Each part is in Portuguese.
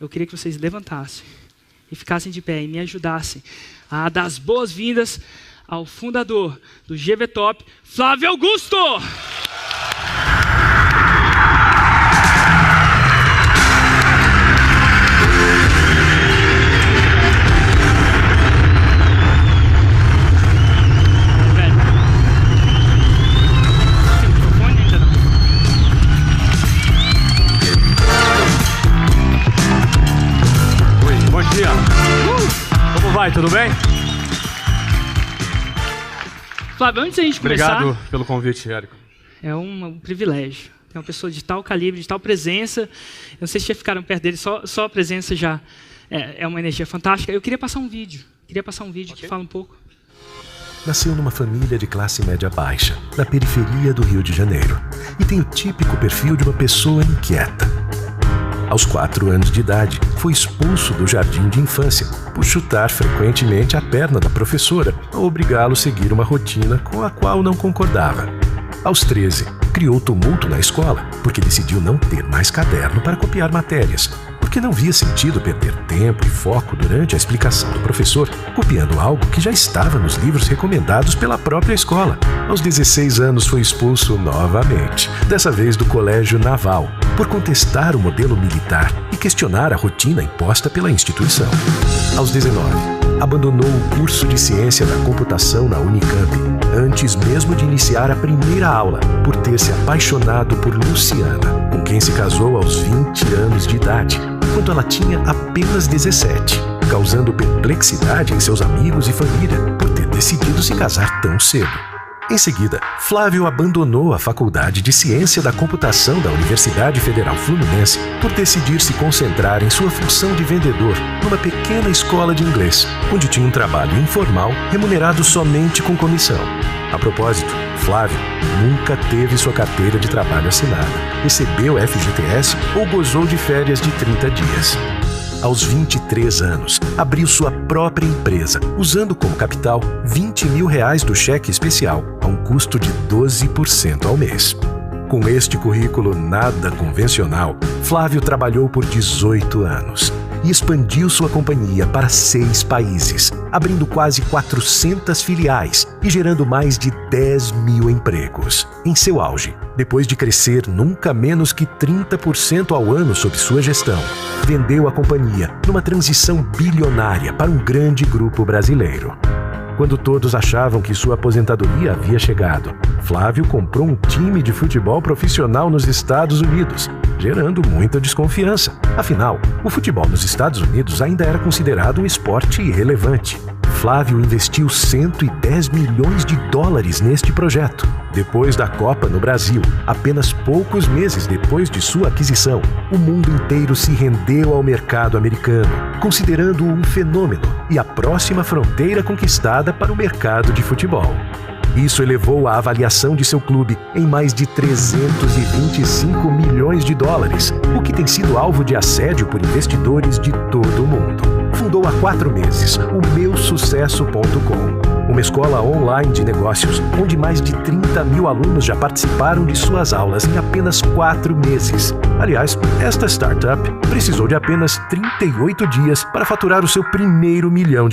eu queria que vocês levantassem e ficassem de pé e me ajudassem a dar as boas-vindas ao fundador do GV Top, Flávio Augusto! Como vai? Tudo bem? Flávio, antes da gente começar... Obrigado pelo convite, Érico. É um privilégio. Tem uma pessoa de tal calibre, de tal presença. Eu não sei se já ficaram perto dele, só a presença já é uma energia fantástica. Eu queria passar um vídeo. Que fala um pouco. Nasceu numa família de classe média baixa, na periferia do Rio de Janeiro. E tem o típico perfil de uma pessoa inquieta. Aos 4 anos de idade, foi expulso do jardim de infância por chutar frequentemente a perna da professora ao obrigá-lo a seguir uma rotina com a qual não concordava. Aos 13, criou tumulto na escola porque decidiu não ter mais caderno para copiar matérias, porque não via sentido perder tempo e foco durante a explicação do professor, copiando algo que já estava nos livros recomendados pela própria escola. Aos 16 anos foi expulso novamente, dessa vez do Colégio Naval, por contestar o modelo militar e questionar a rotina imposta pela instituição. Aos 19, abandonou o curso de Ciência da Computação na Unicamp, antes mesmo de iniciar a primeira aula, por ter se apaixonado por Luciana, com quem se casou aos 20 anos de idade, quando ela tinha apenas 17, causando perplexidade em seus amigos e família por ter decidido se casar tão cedo. Em seguida, Flávio abandonou a Faculdade de Ciência da Computação da Universidade Federal Fluminense por decidir se concentrar em sua função de vendedor numa pequena escola de inglês, onde tinha um trabalho informal remunerado somente com comissão. A propósito, Flávio nunca teve sua carteira de trabalho assinada, recebeu FGTS ou gozou de férias de 30 dias. Aos 23 anos, abriu sua própria empresa, usando como capital R$20 mil do cheque especial, a um custo de 12% ao mês. Com este currículo nada convencional, Flávio trabalhou por 18 anos e expandiu sua companhia para 6 países, abrindo quase 400 filiais e gerando mais de 10 mil empregos. Em seu auge, depois de crescer nunca menos que 30% ao ano sob sua gestão, vendeu a companhia numa transição bilionária para um grande grupo brasileiro. Quando todos achavam que sua aposentadoria havia chegado, Flávio comprou um time de futebol profissional nos Estados Unidos, gerando muita desconfiança. Afinal, o futebol nos Estados Unidos ainda era considerado um esporte irrelevante. Flávio investiu $110 milhões neste projeto. Depois da Copa no Brasil, apenas poucos meses depois de sua aquisição, o mundo inteiro se rendeu ao mercado americano, considerando-o um fenômeno e a próxima fronteira conquistada para o mercado de futebol. Isso elevou a avaliação de seu clube em mais de $325 milhões, o que tem sido alvo de assédio por investidores de todo o mundo. Fundou há 4 meses o meusucesso.com, uma escola online de negócios, onde mais de 30 mil alunos já participaram de suas aulas em apenas 4 meses. Aliás, esta startup precisou de apenas 38 dias para faturar o seu primeiro R$1 milhão.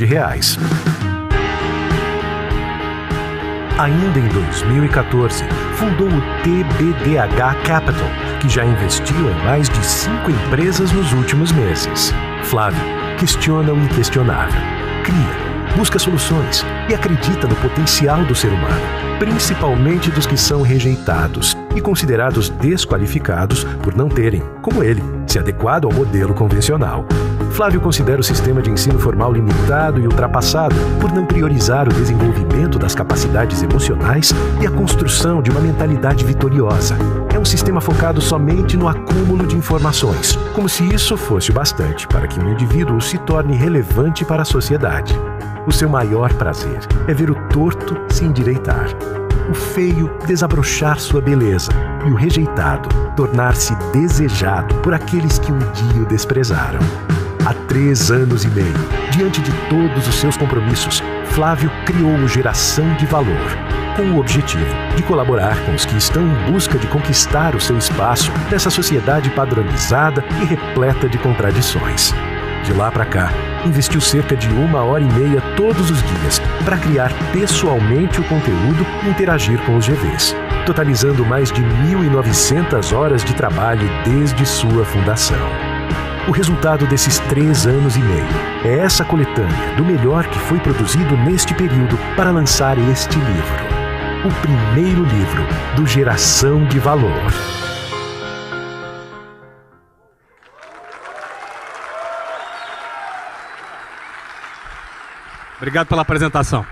Ainda em 2014, fundou o TBDH Capital, que já investiu em mais de 5 empresas nos últimos meses. Flávio questiona o inquestionável, cria, busca soluções e acredita no potencial do ser humano, principalmente dos que são rejeitados e considerados desqualificados por não terem, como ele, se adequado ao modelo convencional. Flávio considera o sistema de ensino formal limitado e ultrapassado por não priorizar o desenvolvimento das capacidades emocionais e a construção de uma mentalidade vitoriosa. É um sistema focado somente no acúmulo de informações, como se isso fosse o bastante para que um indivíduo se torne relevante para a sociedade. O seu maior prazer é ver o torto se endireitar, o feio desabrochar sua beleza e o rejeitado tornar-se desejado por aqueles que um dia o desprezaram. Há 3 anos e meio, diante de todos os seus compromissos, Flávio criou o Geração de Valor, com o objetivo de colaborar com os que estão em busca de conquistar o seu espaço nessa sociedade padronizada e repleta de contradições. De lá para cá, investiu cerca de 1h30 todos os dias para criar pessoalmente o conteúdo e interagir com os GVs, totalizando mais de 1.900 horas de trabalho desde sua fundação. O resultado desses 3 anos e meio é essa coletânea do melhor que foi produzido neste período para lançar este livro. O primeiro livro do Geração de Valor. Obrigado pela apresentação.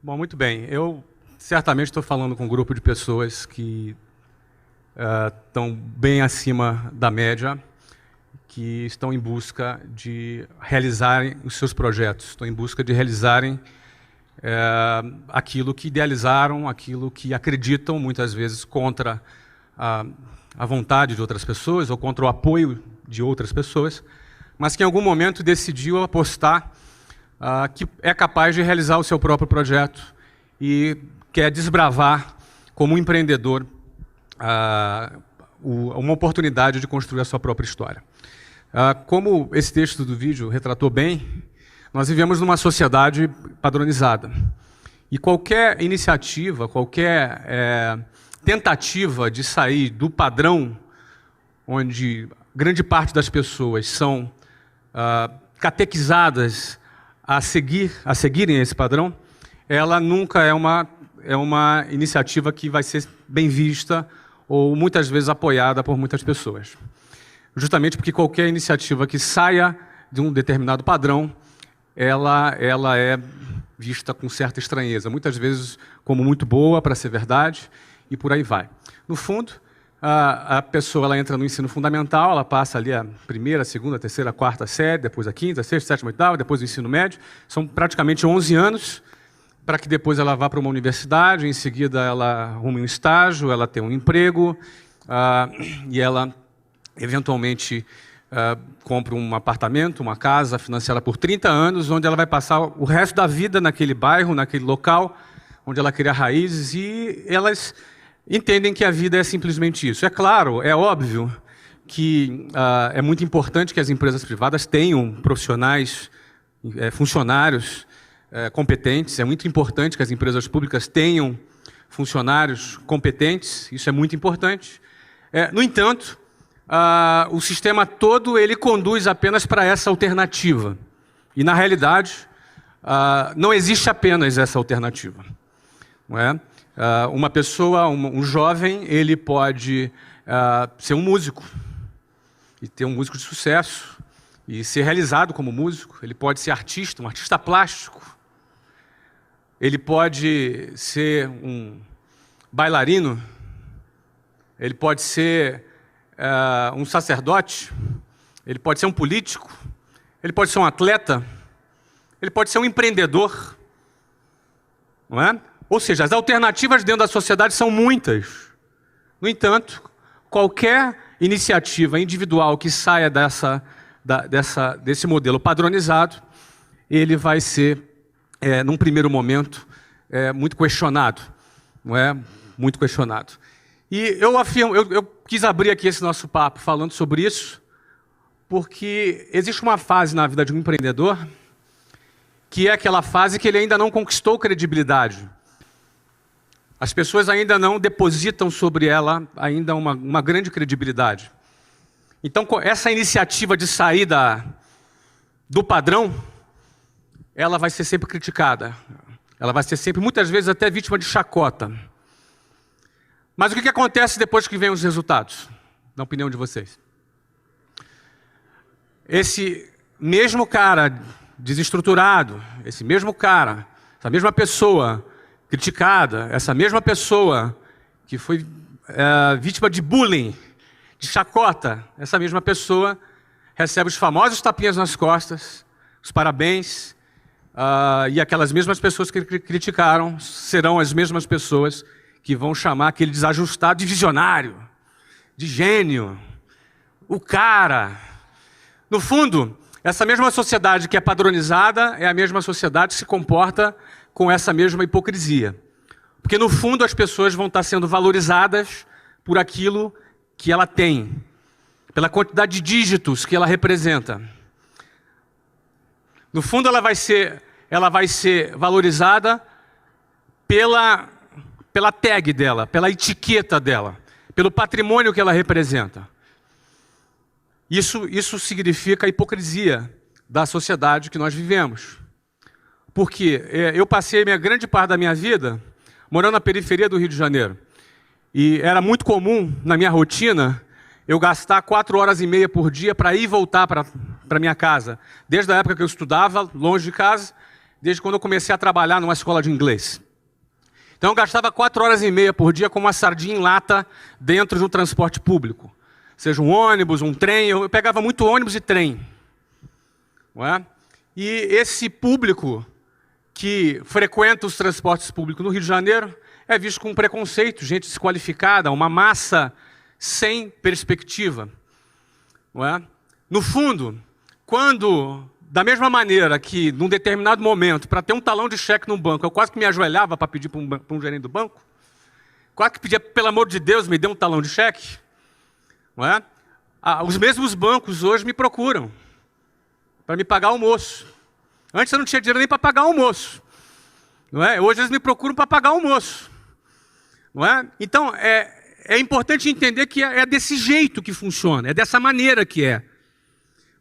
Bom, muito bem. Eu certamente estou falando com um grupo de pessoas que estão bem acima da média, que estão em busca de realizarem os seus projetos, estão em busca de realizarem aquilo que idealizaram, aquilo que acreditam, muitas vezes contra a vontade de outras pessoas ou contra o apoio de outras pessoas, mas que em algum momento decidiu apostar que é capaz de realizar o seu próprio projeto e quer desbravar, como um empreendedor, uma oportunidade de construir a sua própria história. Como esse texto do vídeo retratou bem, nós vivemos numa sociedade padronizada. E qualquer iniciativa, qualquer tentativa de sair do padrão, onde grande parte das pessoas são catequizadas a seguirem esse padrão, ela nunca é uma iniciativa que vai ser bem vista ou muitas vezes apoiada por muitas pessoas. Justamente porque qualquer iniciativa que saia de um determinado padrão, ela é vista com certa estranheza, muitas vezes como muito boa para ser verdade, e por aí vai. No fundo, a pessoa ela entra no ensino fundamental, ela passa ali a primeira, segunda, terceira, quarta série, depois a quinta, sexta, sétima, oitava, depois o ensino médio. São praticamente 11 anos para que depois ela vá para uma universidade, em seguida ela arrume um estágio, ela tenha um emprego, e ela eventualmente compra um apartamento, uma casa financiada por 30 anos, onde ela vai passar o resto da vida naquele bairro, naquele local, onde ela cria raízes, e elas entendem que a vida é simplesmente isso. É claro, é óbvio que é muito importante que as empresas privadas tenham profissionais, funcionários competentes, é muito importante que as empresas públicas tenham funcionários competentes, isso é muito importante. No entanto, o sistema todo ele conduz apenas para essa alternativa. E, na realidade, não existe apenas essa alternativa. Não é? Uma pessoa, um jovem, ele pode ser um músico, e ter um músico de sucesso, e ser realizado como músico. Ele pode ser artista, um artista plástico. Ele pode ser um bailarino. Ele pode ser um sacerdote. Ele pode ser um político. Ele pode ser um atleta. Ele pode ser um empreendedor. Não é? Ou seja, as alternativas dentro da sociedade são muitas. No entanto, qualquer iniciativa individual que saia desse modelo padronizado, ele vai ser, num primeiro momento, muito questionado. Não é? Muito questionado. E eu quis abrir aqui esse nosso papo falando sobre isso, porque existe uma fase na vida de um empreendedor que é aquela fase que ele ainda não conquistou credibilidade. As pessoas ainda não depositam sobre ela ainda uma grande credibilidade. Então, essa iniciativa de sair do padrão, ela vai ser sempre criticada. Ela vai ser sempre, muitas vezes, até vítima de chacota. Mas o que acontece depois que vem os resultados? Na opinião de vocês. Esse mesmo cara desestruturado, esse mesmo cara, essa mesma pessoa criticada, essa mesma pessoa que foi vítima de bullying, de chacota, essa mesma pessoa recebe os famosos tapinhas nas costas, os parabéns, e aquelas mesmas pessoas que criticaram serão as mesmas pessoas que vão chamar aquele desajustado de visionário, de gênio, o cara. No fundo, Essa mesma sociedade que é padronizada é a mesma sociedade que se comporta com essa mesma hipocrisia. Porque, no fundo, as pessoas vão estar sendo valorizadas por aquilo que ela tem, pela quantidade de dígitos que ela representa. No fundo, ela vai ser valorizada pela tag dela, pela etiqueta dela, pelo patrimônio que ela representa. Isso significa a hipocrisia da sociedade que nós vivemos. Porque eu passei a grande parte da minha vida morando na periferia do Rio de Janeiro. E era muito comum, na minha rotina, eu gastar 4 horas e meia por dia para ir e voltar para minha casa. Desde a época que eu estudava, longe de casa, desde quando eu comecei a trabalhar numa escola de inglês. Então eu gastava 4 horas e meia por dia com uma sardinha em lata dentro de um transporte público. Seja um ônibus, um trem, eu pegava muito ônibus e trem. Não é? E esse público que frequenta os transportes públicos no Rio de Janeiro é visto com preconceito, gente desqualificada, uma massa sem perspectiva. Não é? No fundo, quando, da mesma maneira que, num determinado momento, para ter um talão de cheque num banco, eu quase que me ajoelhava para pedir para um gerente do banco, quase que pedia, pelo amor de Deus, me dê um talão de cheque. Não é? Os mesmos bancos hoje me procuram para me pagar almoço. Antes eu não tinha dinheiro nem para pagar almoço. Não é? Hoje eles me procuram para pagar almoço. Não é? Então, é importante entender que é desse jeito que funciona, é dessa maneira que é.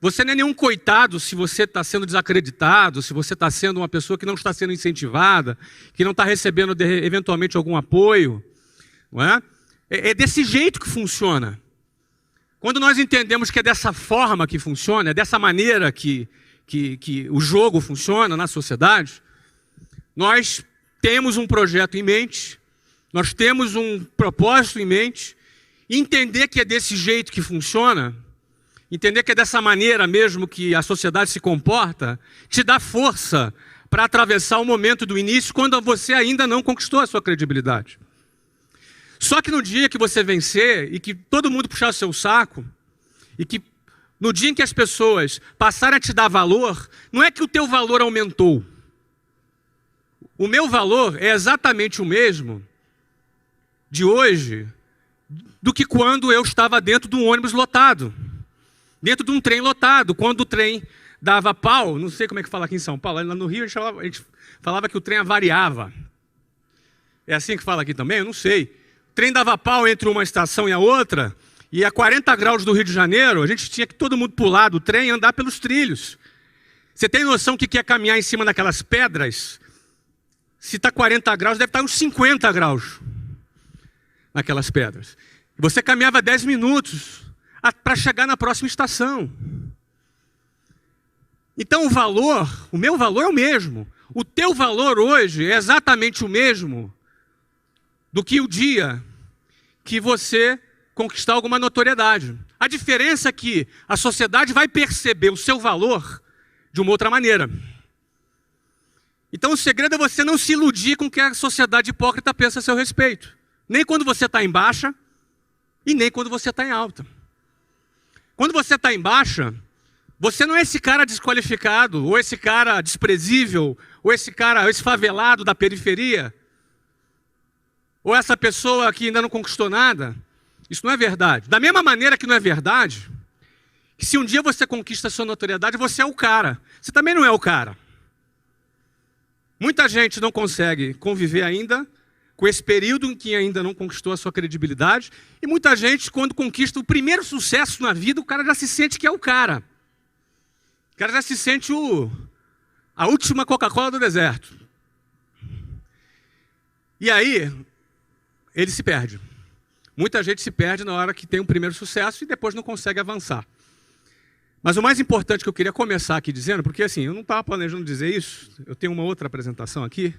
Você não é nenhum coitado se você está sendo desacreditado, se você está sendo uma pessoa que não está sendo incentivada, que não está recebendo eventualmente algum apoio. Não é? É desse jeito que funciona. Quando nós entendemos que é dessa forma que funciona, é dessa maneira que o jogo funciona na sociedade, nós temos um projeto em mente, nós temos um propósito em mente, entender que é desse jeito que funciona, entender que é dessa maneira mesmo que a sociedade se comporta, te dá força para atravessar o momento do início quando você ainda não conquistou a sua credibilidade. Só que no dia que você vencer e que todo mundo puxar o seu saco, e que no dia em que as pessoas passarem a te dar valor, não é que o teu valor aumentou. O meu valor é exatamente o mesmo de hoje do que quando eu estava dentro de um ônibus lotado, dentro de um trem lotado, quando o trem dava pau, não sei como é que fala aqui em São Paulo, lá no Rio a gente falava que o trem avariava. É assim que fala aqui também? Eu não sei. O trem dava pau entre uma estação e a outra, e a 40 graus do Rio de Janeiro, a gente tinha que todo mundo pular do trem e andar pelos trilhos. Você tem noção que é caminhar em cima daquelas pedras? Se está 40 graus, deve estar uns 50 graus naquelas pedras. Você caminhava 10 minutos para chegar na próxima estação. Então o meu valor é o mesmo. O teu valor hoje é exatamente o mesmo do que o dia que você conquistar alguma notoriedade. A diferença é que a sociedade vai perceber o seu valor de uma outra maneira. Então o segredo é você não se iludir com o que a sociedade hipócrita pensa a seu respeito. Nem quando você está em baixa e nem quando você está em alta. Quando você está em baixa, você não é esse cara desqualificado, ou esse cara desprezível, ou esse favelado da periferia, ou essa pessoa que ainda não conquistou nada. Isso não é verdade. Da mesma maneira que não é verdade, que se um dia você conquista a sua notoriedade, você é o cara. Você também não é o cara. Muita gente não consegue conviver ainda com esse período em que ainda não conquistou a sua credibilidade, e muita gente, quando conquista o primeiro sucesso na vida, o cara já se sente que é o cara. O cara já se sente a última Coca-Cola do deserto. E aí, ele se perde. Muita gente se perde na hora que tem um primeiro sucesso e depois não consegue avançar. Mas o mais importante que eu queria começar aqui dizendo, porque assim, eu não estava planejando dizer isso, eu tenho uma outra apresentação aqui,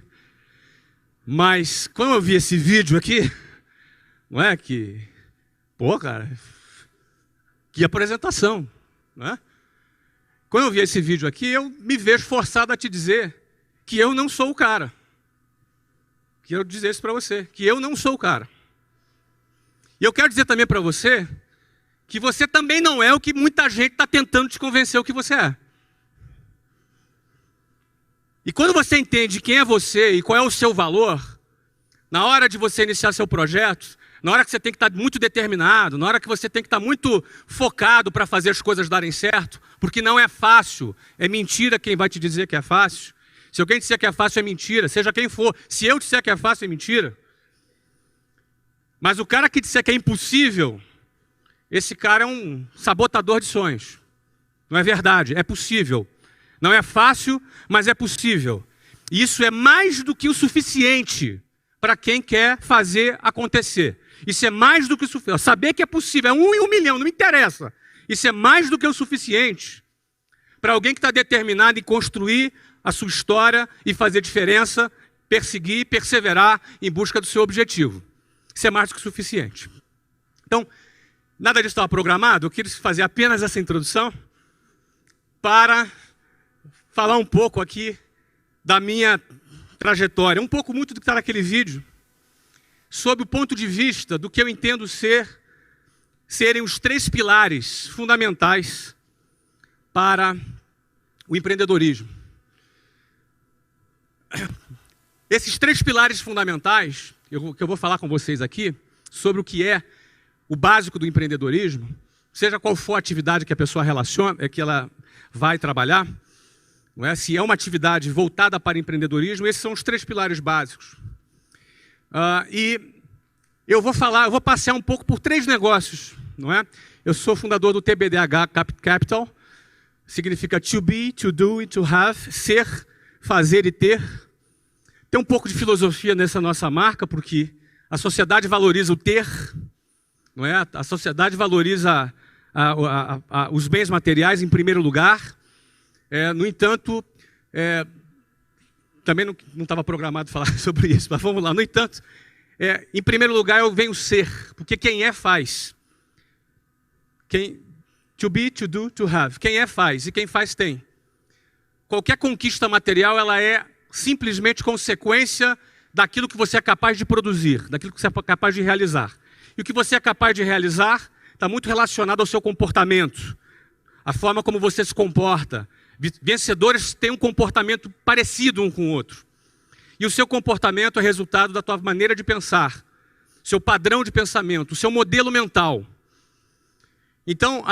mas quando eu vi esse vídeo aqui, não é que... Pô, cara, que apresentação, não é? Quando eu vi esse vídeo aqui, eu me vejo forçado a te dizer que eu não sou o cara. Quero dizer isso para você, que eu não sou o cara. E eu quero dizer também para você que você também não é o que muita gente está tentando te convencer o que você é. E quando você entende quem é você e qual é o seu valor, na hora de você iniciar seu projeto, na hora que você tem que estar muito determinado, na hora que você tem que estar muito focado para fazer as coisas darem certo, porque não é fácil, é mentira quem vai te dizer que é fácil. Se alguém disser que é fácil, é mentira, seja quem for. Se eu disser que é fácil, é mentira. Mas o cara que disser que é impossível, esse cara é um sabotador de sonhos. Não é verdade, é possível. Não é fácil, mas é possível. E isso é mais do que o suficiente para quem quer fazer acontecer. Isso é mais do que o suficiente. Saber que é possível, é 1 em 1 milhão, não me interessa. Isso é mais do que o suficiente para alguém que está determinado em construir a sua história e fazer diferença, perseguir, perseverar em busca do seu objetivo. Isso é mais do que o suficiente. Então, nada disso estava programado. Eu queria fazer apenas essa introdução para falar um pouco aqui da minha trajetória, um pouco muito do que está naquele vídeo, sob o ponto de vista do que eu entendo serem os 3 pilares fundamentais para o empreendedorismo. Esses 3 pilares fundamentais, que eu vou falar com vocês aqui, sobre o que é o básico do empreendedorismo, seja qual for a atividade que a pessoa relaciona, que ela vai trabalhar, não é? Se é uma atividade voltada para empreendedorismo, esses são os 3 pilares básicos. E eu vou passear um pouco por 3 negócios, não é? Eu sou fundador do TBDH Capital, significa to be, to do e to have, ser, fazer e ter. Tem um pouco de filosofia nessa nossa marca, porque a sociedade valoriza o ter, não é? A sociedade valoriza os bens materiais em primeiro lugar. No entanto, também não estava programado falar sobre isso, mas vamos lá. No entanto, em primeiro lugar eu venho ser, porque quem é faz. To be, to do, to have. Quem é faz e quem faz tem. Qualquer conquista material ela é simplesmente consequência daquilo que você é capaz de produzir, daquilo que você é capaz de realizar. E o que você é capaz de realizar está muito relacionado ao seu comportamento, a forma como você se comporta. Vencedores têm um comportamento parecido um com o outro. E o seu comportamento é resultado da tua maneira de pensar, seu padrão de pensamento, o seu modelo mental. Então,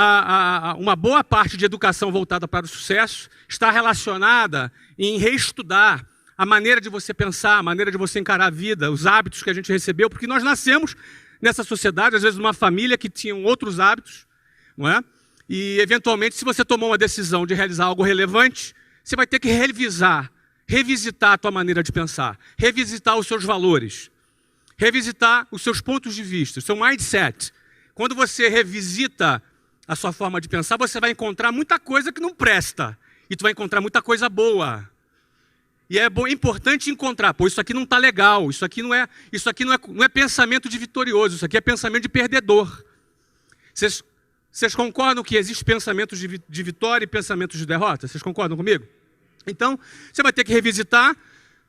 uma boa parte de educação voltada para o sucesso está relacionada em reestudar a maneira de você pensar, a maneira de você encarar a vida, os hábitos que a gente recebeu, porque nós nascemos nessa sociedade, às vezes numa família que tinha outros hábitos, não é? E, eventualmente, se você tomou uma decisão de realizar algo relevante, você vai ter que revisitar a tua maneira de pensar, revisitar os seus valores, revisitar os seus pontos de vista, o seu mindset. Quando você revisita a sua forma de pensar, você vai encontrar muita coisa que não presta. E tu vai encontrar muita coisa boa. E é importante encontrar, pô, isso aqui não está legal, isso aqui não é pensamento de vitorioso, isso aqui é pensamento de perdedor. Vocês concordam que existe pensamentos de vitória e pensamentos de derrota? Vocês concordam comigo? Então, você vai ter que revisitar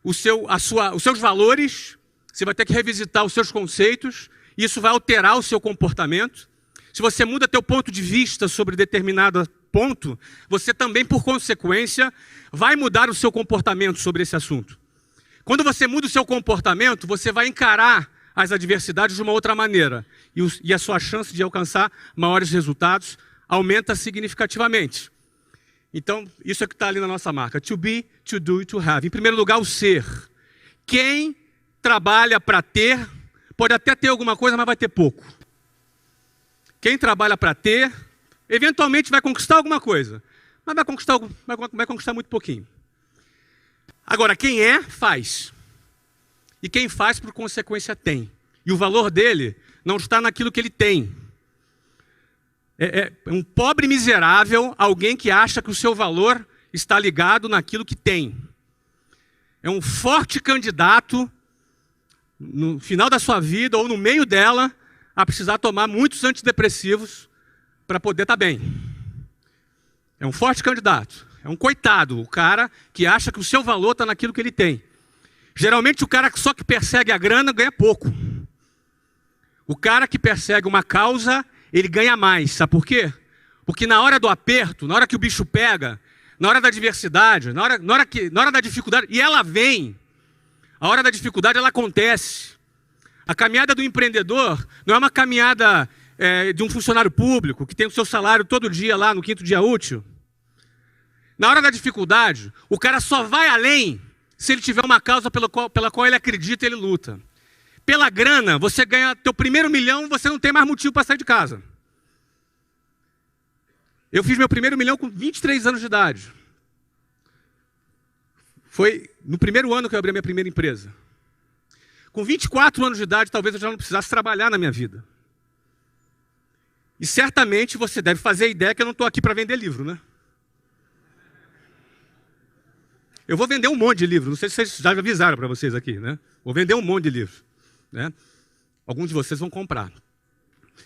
os seus valores, você vai ter que revisitar os seus conceitos, e isso vai alterar o seu comportamento. Se você muda teu ponto de vista sobre determinado ponto, você também, por consequência, vai mudar o seu comportamento sobre esse assunto. Quando você muda o seu comportamento, você vai encarar as adversidades de uma outra maneira. E a sua chance de alcançar maiores resultados aumenta significativamente. Então, isso é o que está ali na nossa marca. To be, to do e to have. Em primeiro lugar, o ser. Quem trabalha para ter, pode até ter alguma coisa, mas vai ter pouco. Quem trabalha para ter, eventualmente vai conquistar alguma coisa, mas vai conquistar muito pouquinho. Agora, quem faz. E quem faz, por consequência, tem. E o valor dele não está naquilo que ele tem. É um pobre miserável, alguém que acha que o seu valor está ligado naquilo que tem. É um forte candidato, no final da sua vida ou no meio dela, a precisar tomar muitos antidepressivos para poder estar bem. É um forte candidato. É um coitado, o cara que acha que o seu valor está naquilo que ele tem. Geralmente o cara só que persegue a grana ganha pouco. O cara que persegue uma causa, ele ganha mais. Sabe por quê? Porque na hora do aperto, na hora que o bicho pega, na hora da adversidade, na hora da dificuldade, e ela vem. A hora da dificuldade, ela acontece. A caminhada do empreendedor não é uma caminhada de um funcionário público que tem o seu salário todo dia lá no 5º dia útil. Na hora da dificuldade, o cara só vai além se ele tiver uma causa pela qual ele acredita e ele luta. Pela grana, você ganha teu primeiro milhão, você não tem mais motivo para sair de casa. Eu fiz meu primeiro milhão com 23 anos de idade. Foi no primeiro ano que eu abri a minha primeira empresa. Com 24 anos de idade, talvez eu já não precisasse trabalhar na minha vida. E certamente você deve fazer a ideia que eu não estou aqui para vender livro, né? Eu vou vender um monte de livro. Não sei se vocês já avisaram para vocês aqui, né? Vou vender um monte de livro, né? Alguns de vocês vão comprar.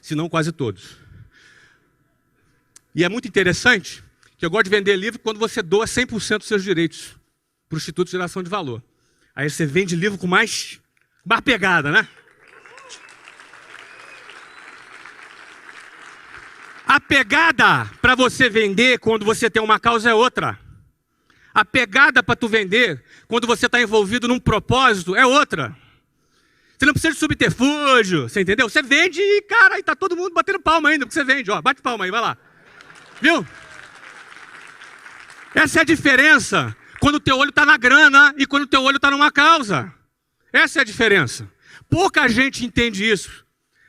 Se não, quase todos. E é muito interessante que eu gosto de vender livro quando você doa 100% dos seus direitos para o Instituto de Geração de Valor. Aí você vende livro com mais pegada, né? A pegada para você vender quando você tem uma causa é outra. A pegada para tu vender quando você está envolvido num propósito é outra. Você não precisa de subterfúgio, você entendeu? Você vende e, cara, aí tá todo mundo batendo palma ainda, porque você vende, ó, bate palma aí, vai lá. Viu? Essa é a diferença quando o teu olho está na grana e quando o teu olho está numa causa. Essa é a diferença. Pouca gente entende isso.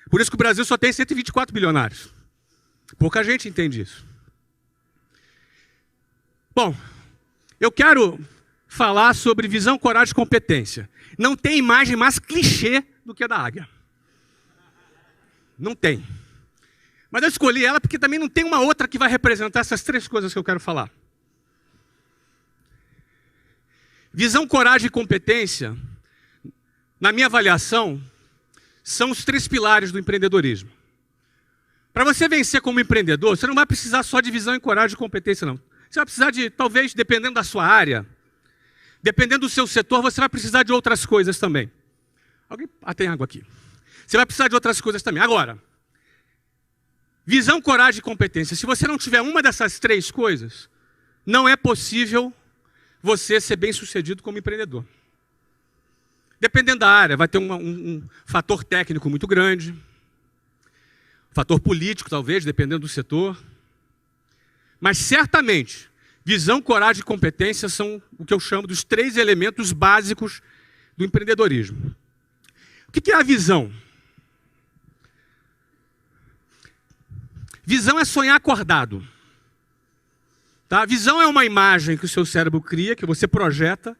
Por isso que o Brasil só tem 124 bilionários. Pouca gente entende isso. Bom, eu quero falar sobre visão, coragem e competência. Não tem imagem mais clichê do que a da águia. Não tem. Mas eu escolhi ela porque também não tem uma outra que vai representar essas 3 coisas que eu quero falar. Visão, coragem e competência, na minha avaliação, são os 3 pilares do empreendedorismo. Para você vencer como empreendedor, você não vai precisar só de visão, coragem e competência, não. Você vai precisar de, talvez, dependendo da sua área, dependendo do seu setor, você vai precisar de outras coisas também. Tem água aqui. Você vai precisar de outras coisas também. Agora, visão, coragem e competência. Se você não tiver uma dessas 3 coisas, não é possível você ser bem-sucedido como empreendedor. Dependendo da área, vai ter um fator técnico muito grande, fator político, talvez, dependendo do setor. Mas, certamente, visão, coragem e competência são o que eu chamo dos 3 elementos básicos do empreendedorismo. O que é a visão? Visão é sonhar acordado. Tá? Visão é uma imagem que o seu cérebro cria, que você projeta,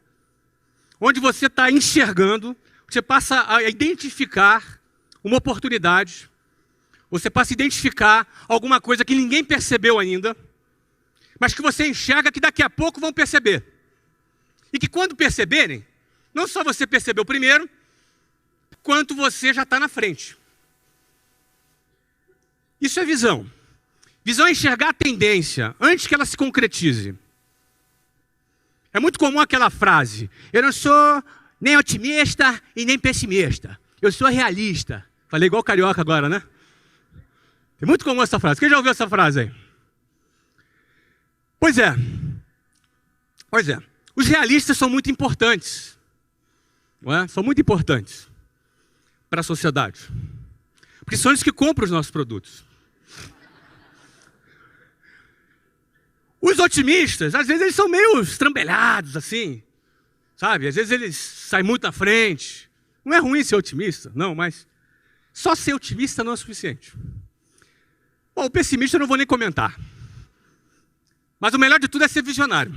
onde você está enxergando, você passa a identificar uma oportunidade, você passa a identificar alguma coisa que ninguém percebeu ainda, mas que você enxerga que daqui a pouco vão perceber. E que quando perceberem, não só você percebeu primeiro, quanto você já está na frente. Isso é visão. Visão é enxergar a tendência antes que ela se concretize. É muito comum aquela frase: eu não sou nem otimista e nem pessimista. Eu sou realista. Falei igual carioca agora, né? É muito comum essa frase. Quem já ouviu essa frase aí? Pois é. Os realistas são muito importantes. Não é? São muito importantes para a sociedade. Porque são eles que compram os nossos produtos. Os otimistas, às vezes eles são meio estrambelhados, assim. Sabe? Às vezes eles saem muito à frente. Não é ruim ser otimista, não, mas só ser otimista não é suficiente. Bom, o pessimista eu não vou nem comentar. Mas o melhor de tudo é ser visionário.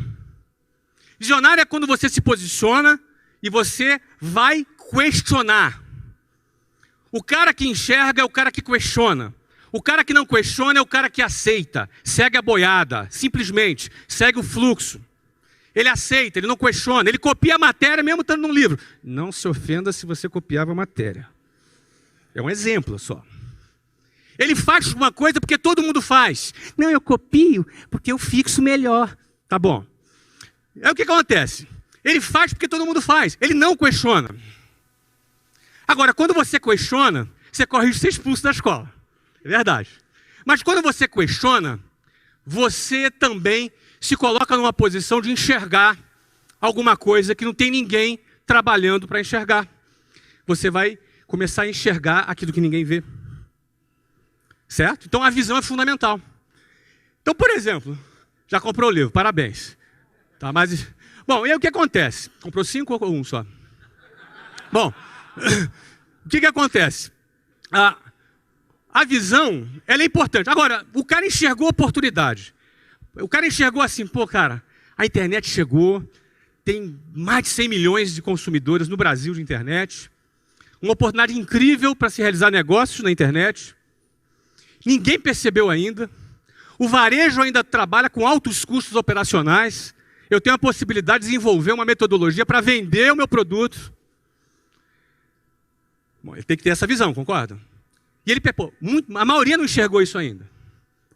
Visionário é quando você se posiciona e você vai questionar. O cara que enxerga é o cara que questiona. O cara que não questiona é o cara que aceita, segue a boiada, simplesmente, segue o fluxo. Ele aceita, ele não questiona, ele copia a matéria mesmo estando num livro. Não se ofenda se você copiava a matéria. É um exemplo só. Ele faz uma coisa porque todo mundo faz. Não, eu copio porque eu fixo melhor. Tá bom. É o que acontece. Ele faz porque todo mundo faz. Ele não questiona. Agora, quando você questiona, você corre risco de ser expulso da escola. É verdade. Mas quando você questiona, você também se coloca numa posição de enxergar alguma coisa que não tem ninguém trabalhando para enxergar. Você vai começar a enxergar aquilo que ninguém vê. Certo? Então a visão é fundamental. Então, por exemplo, já comprou o livro, parabéns. Tá, mas... Bom, e aí o que acontece? Comprou 5 ou 1 só? Bom, o que acontece? A visão, ela é importante. Agora, o cara enxergou oportunidade. O cara enxergou assim, pô, cara, a internet chegou, tem mais de 100 milhões de consumidores no Brasil de internet, uma oportunidade incrível para se realizar negócios na internet. Ninguém percebeu ainda. O varejo ainda trabalha com altos custos operacionais. Eu tenho a possibilidade de desenvolver uma metodologia para vender o meu produto. Bom, ele tem que ter essa visão, concorda? E ele, pô, a maioria não enxergou isso ainda.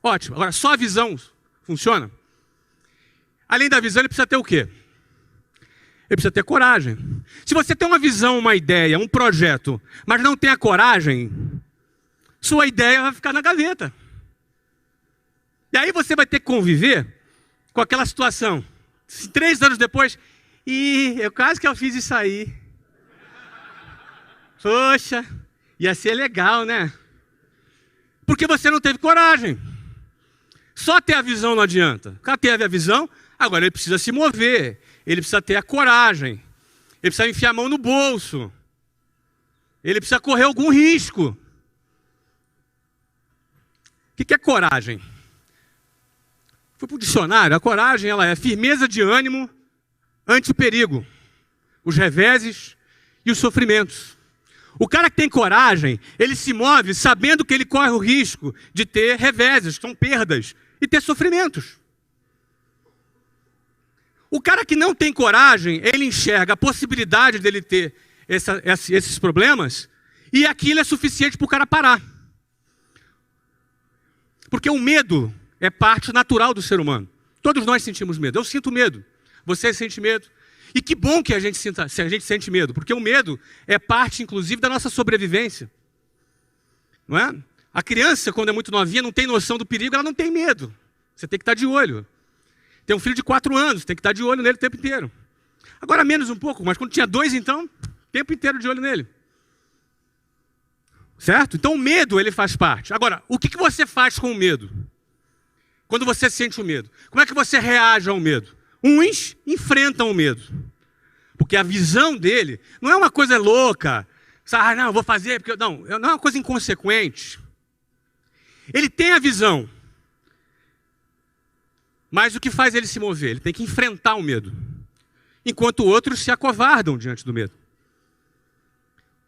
Ótimo. Agora, só a visão funciona? Além da visão, ele precisa ter o quê? Ele precisa ter coragem. Se você tem uma visão, uma ideia, um projeto, mas não tem a coragem, sua ideia vai ficar na gaveta. E aí você vai ter que conviver com aquela situação. 3 anos depois, eu quase que eu fiz isso aí. Poxa, ia ser legal, né? Porque você não teve coragem. Só ter a visão não adianta. O cara teve a visão, agora ele precisa se mover. Ele precisa ter a coragem. Ele precisa enfiar a mão no bolso. Ele precisa correr algum risco. O que é coragem? Fui para o dicionário. A coragem, ela é firmeza de ânimo ante o perigo, os reveses e os sofrimentos. O cara que tem coragem, ele se move sabendo que ele corre o risco de ter reveses, que são perdas, e ter sofrimentos. O cara que não tem coragem, ele enxerga a possibilidade dele ter esses problemas, e aquilo é suficiente para o cara parar. Porque o medo é parte natural do ser humano. Todos nós sentimos medo. Eu sinto medo. Você sente medo. E que bom que a gente sente medo, porque o medo é parte, inclusive, da nossa sobrevivência. Não é? A criança, quando é muito novinha, não tem noção do perigo, ela não tem medo. Você tem que estar de olho. Tem um filho de 4 anos, tem que estar de olho nele o tempo inteiro. Agora menos um pouco, mas quando tinha 2, então, o tempo inteiro de olho nele. Certo? Então o medo, ele faz parte. Agora, o que você faz com o medo? Quando você sente o medo? Como é que você reage ao medo? Uns enfrentam o medo. Porque a visão dele não é uma coisa louca. Não, eu vou fazer, porque... Não é uma coisa inconsequente. Ele tem a visão. Mas o que faz ele se mover? Ele tem que enfrentar o medo. Enquanto outros se acovardam diante do medo.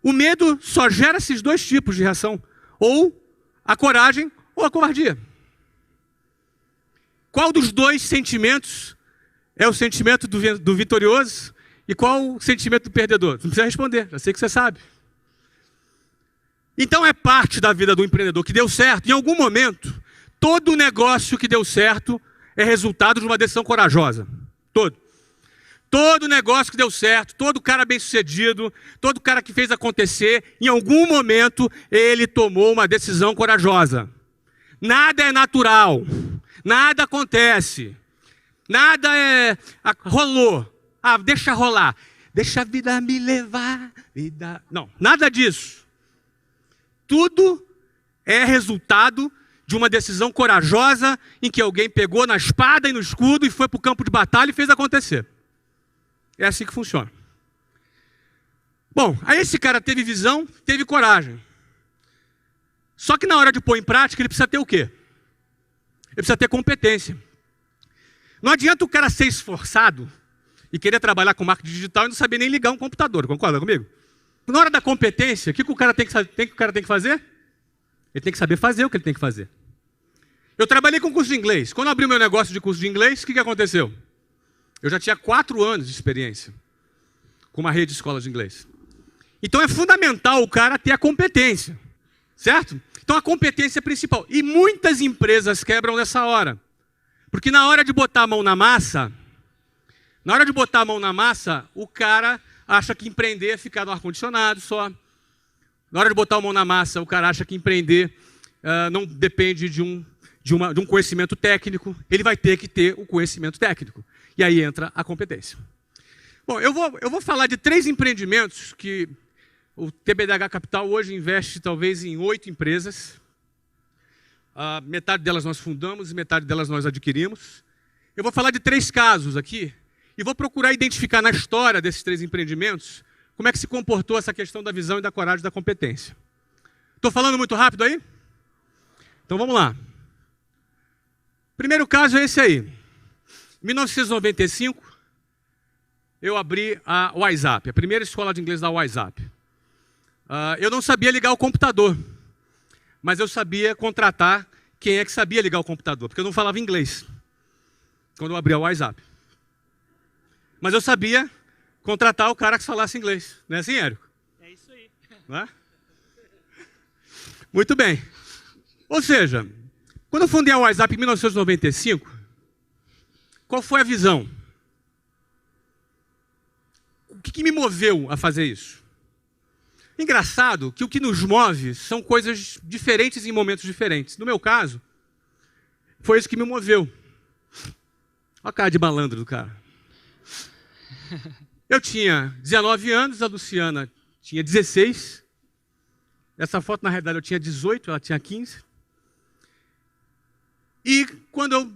O medo só gera esses 2 tipos de reação. Ou a coragem ou a covardia. Qual dos 2 sentimentos é o sentimento do vitorioso e qual o sentimento do perdedor? Não precisa responder, já sei que você sabe. Então é parte da vida do empreendedor que deu certo. Em algum momento, todo negócio que deu certo é resultado de uma decisão corajosa. Todo negócio que deu certo, todo cara bem-sucedido, todo cara que fez acontecer, em algum momento ele tomou uma decisão corajosa. Nada é natural, nada acontece, nada rolou. Deixa rolar, deixa a vida me levar. Não, nada disso. Tudo é resultado de uma decisão corajosa em que alguém pegou na espada e no escudo e foi para o campo de batalha e fez acontecer. É assim que funciona. Bom, aí esse cara teve visão, teve coragem. Só que na hora de pôr em prática, ele precisa ter o quê? Ele precisa ter competência. Não adianta o cara ser esforçado e querer trabalhar com marketing digital e não saber nem ligar um computador, concorda comigo? Na hora da competência, o que o cara tem que fazer? Ele tem que saber fazer o que ele tem que fazer. Eu trabalhei com curso de inglês. Quando eu abri o meu negócio de curso de inglês, o que aconteceu? Eu já tinha 4 anos de experiência com uma rede de escolas de inglês. Então é fundamental o cara ter a competência, certo? Então a competência é principal. E muitas empresas quebram nessa hora. Porque na hora de botar a mão na massa, o cara acha que empreender é ficar no ar-condicionado só. Na hora de botar a mão na massa, o cara acha que empreender não depende de de um conhecimento técnico, ele vai ter que ter o conhecimento técnico. E aí entra a competência. Bom, eu vou falar de 3 empreendimentos que o TBDH Capital hoje investe talvez em 8 empresas. Metade delas nós fundamos e metade delas nós adquirimos. Eu vou falar de 3 casos aqui e vou procurar identificar na história desses 3 empreendimentos como é que se comportou essa questão da visão e da coragem e da competência. Estou falando muito rápido aí? Então vamos lá. Primeiro caso é esse aí. Em 1995, eu abri a WhatsApp, a primeira escola de inglês da WhatsApp. Eu não sabia ligar o computador, mas eu sabia contratar quem é que sabia ligar o computador, porque eu não falava inglês quando eu abri a WhatsApp. Mas eu sabia contratar o cara que falasse inglês. Não é assim, Érico? É isso aí. Não é? Muito bem. Ou seja, quando eu fundei a WhatsApp em 1995, qual foi a visão? O que me moveu a fazer isso? Engraçado que o que nos move são coisas diferentes em momentos diferentes. No meu caso, foi isso que me moveu. Olha a cara de malandro do cara. Eu tinha 19 anos, a Luciana tinha 16. Essa foto, na realidade, eu tinha 18, ela tinha 15. E quando eu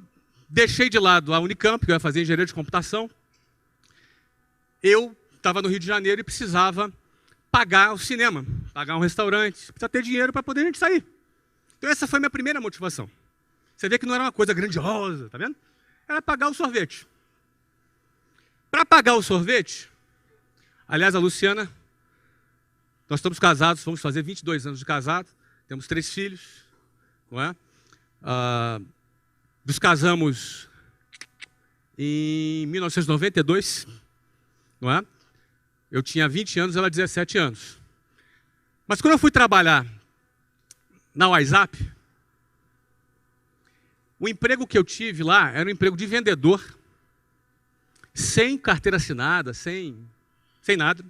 deixei de lado a Unicamp, que eu ia fazer engenharia de computação, eu estava no Rio de Janeiro e precisava pagar o cinema, pagar um restaurante, precisava ter dinheiro para poder a gente sair. Então essa foi a minha primeira motivação. Você vê que não era uma coisa grandiosa, tá vendo? Era pagar o sorvete. Para pagar o sorvete, aliás, a Luciana, nós estamos casados, vamos fazer 22 anos de casado, temos 3 filhos, não é? Nos casamos em 1992, não é? Eu tinha 20 anos, ela 17 anos. Mas quando eu fui trabalhar na WhatsApp, o emprego que eu tive lá era um emprego de vendedor, sem carteira assinada, sem nada.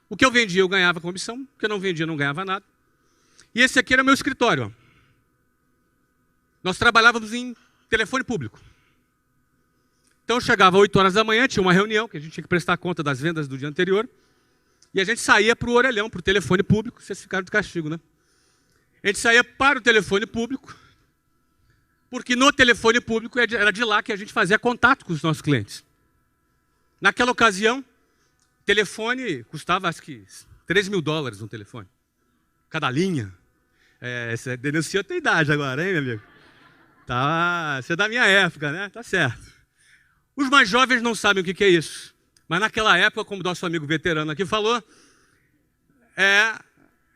O que eu vendia eu ganhava comissão, o que eu não vendia eu não ganhava nada. E esse aqui era meu escritório. Ó. Nós trabalhávamos em telefone público. Então eu chegava às 8 horas da manhã, tinha uma reunião, que a gente tinha que prestar conta das vendas do dia anterior, e a gente saía para o orelhão, para o telefone público, vocês ficaram de castigo, né? A gente saía para o telefone público, porque no telefone público era de lá que a gente fazia contato com os nossos clientes. Naquela ocasião, o telefone custava, acho que, $3.000 um telefone. Cada linha. Você denunciou a tua idade agora, hein, meu amigo? Tá, você é da minha época, né? Tá certo. Os mais jovens não sabem o que é isso. Mas naquela época, como o nosso amigo veterano aqui falou, é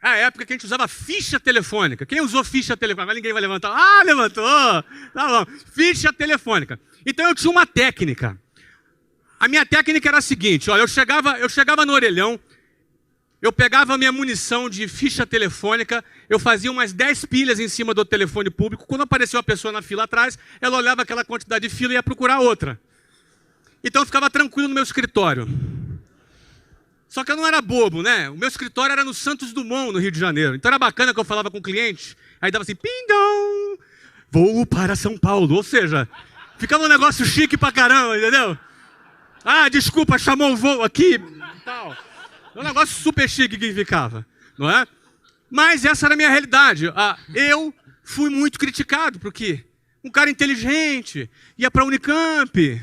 a época que a gente usava ficha telefônica. Quem usou ficha telefônica? Mas ninguém vai levantar. Ah, levantou! Tá bom. Ficha telefônica. Então eu tinha uma técnica. A minha técnica era a seguinte, olha, eu chegava no orelhão, eu pegava a minha munição de ficha telefônica, eu fazia umas 10 pilhas em cima do telefone público, quando apareceu uma pessoa na fila atrás, ela olhava aquela quantidade de fila e ia procurar outra. Então eu ficava tranquilo no meu escritório. Só que eu não era bobo, né? O meu escritório era no Santos Dumont, no Rio de Janeiro. Então era bacana que eu falava com o cliente, aí dava assim, ping-dong, voo para São Paulo. Ou seja, ficava um negócio chique pra caramba, entendeu? Ah, desculpa, chamou o voo aqui, tal. Um negócio super chique que ficava, não é? Mas essa era a minha realidade. Eu fui muito criticado, porque um cara inteligente ia para a Unicamp.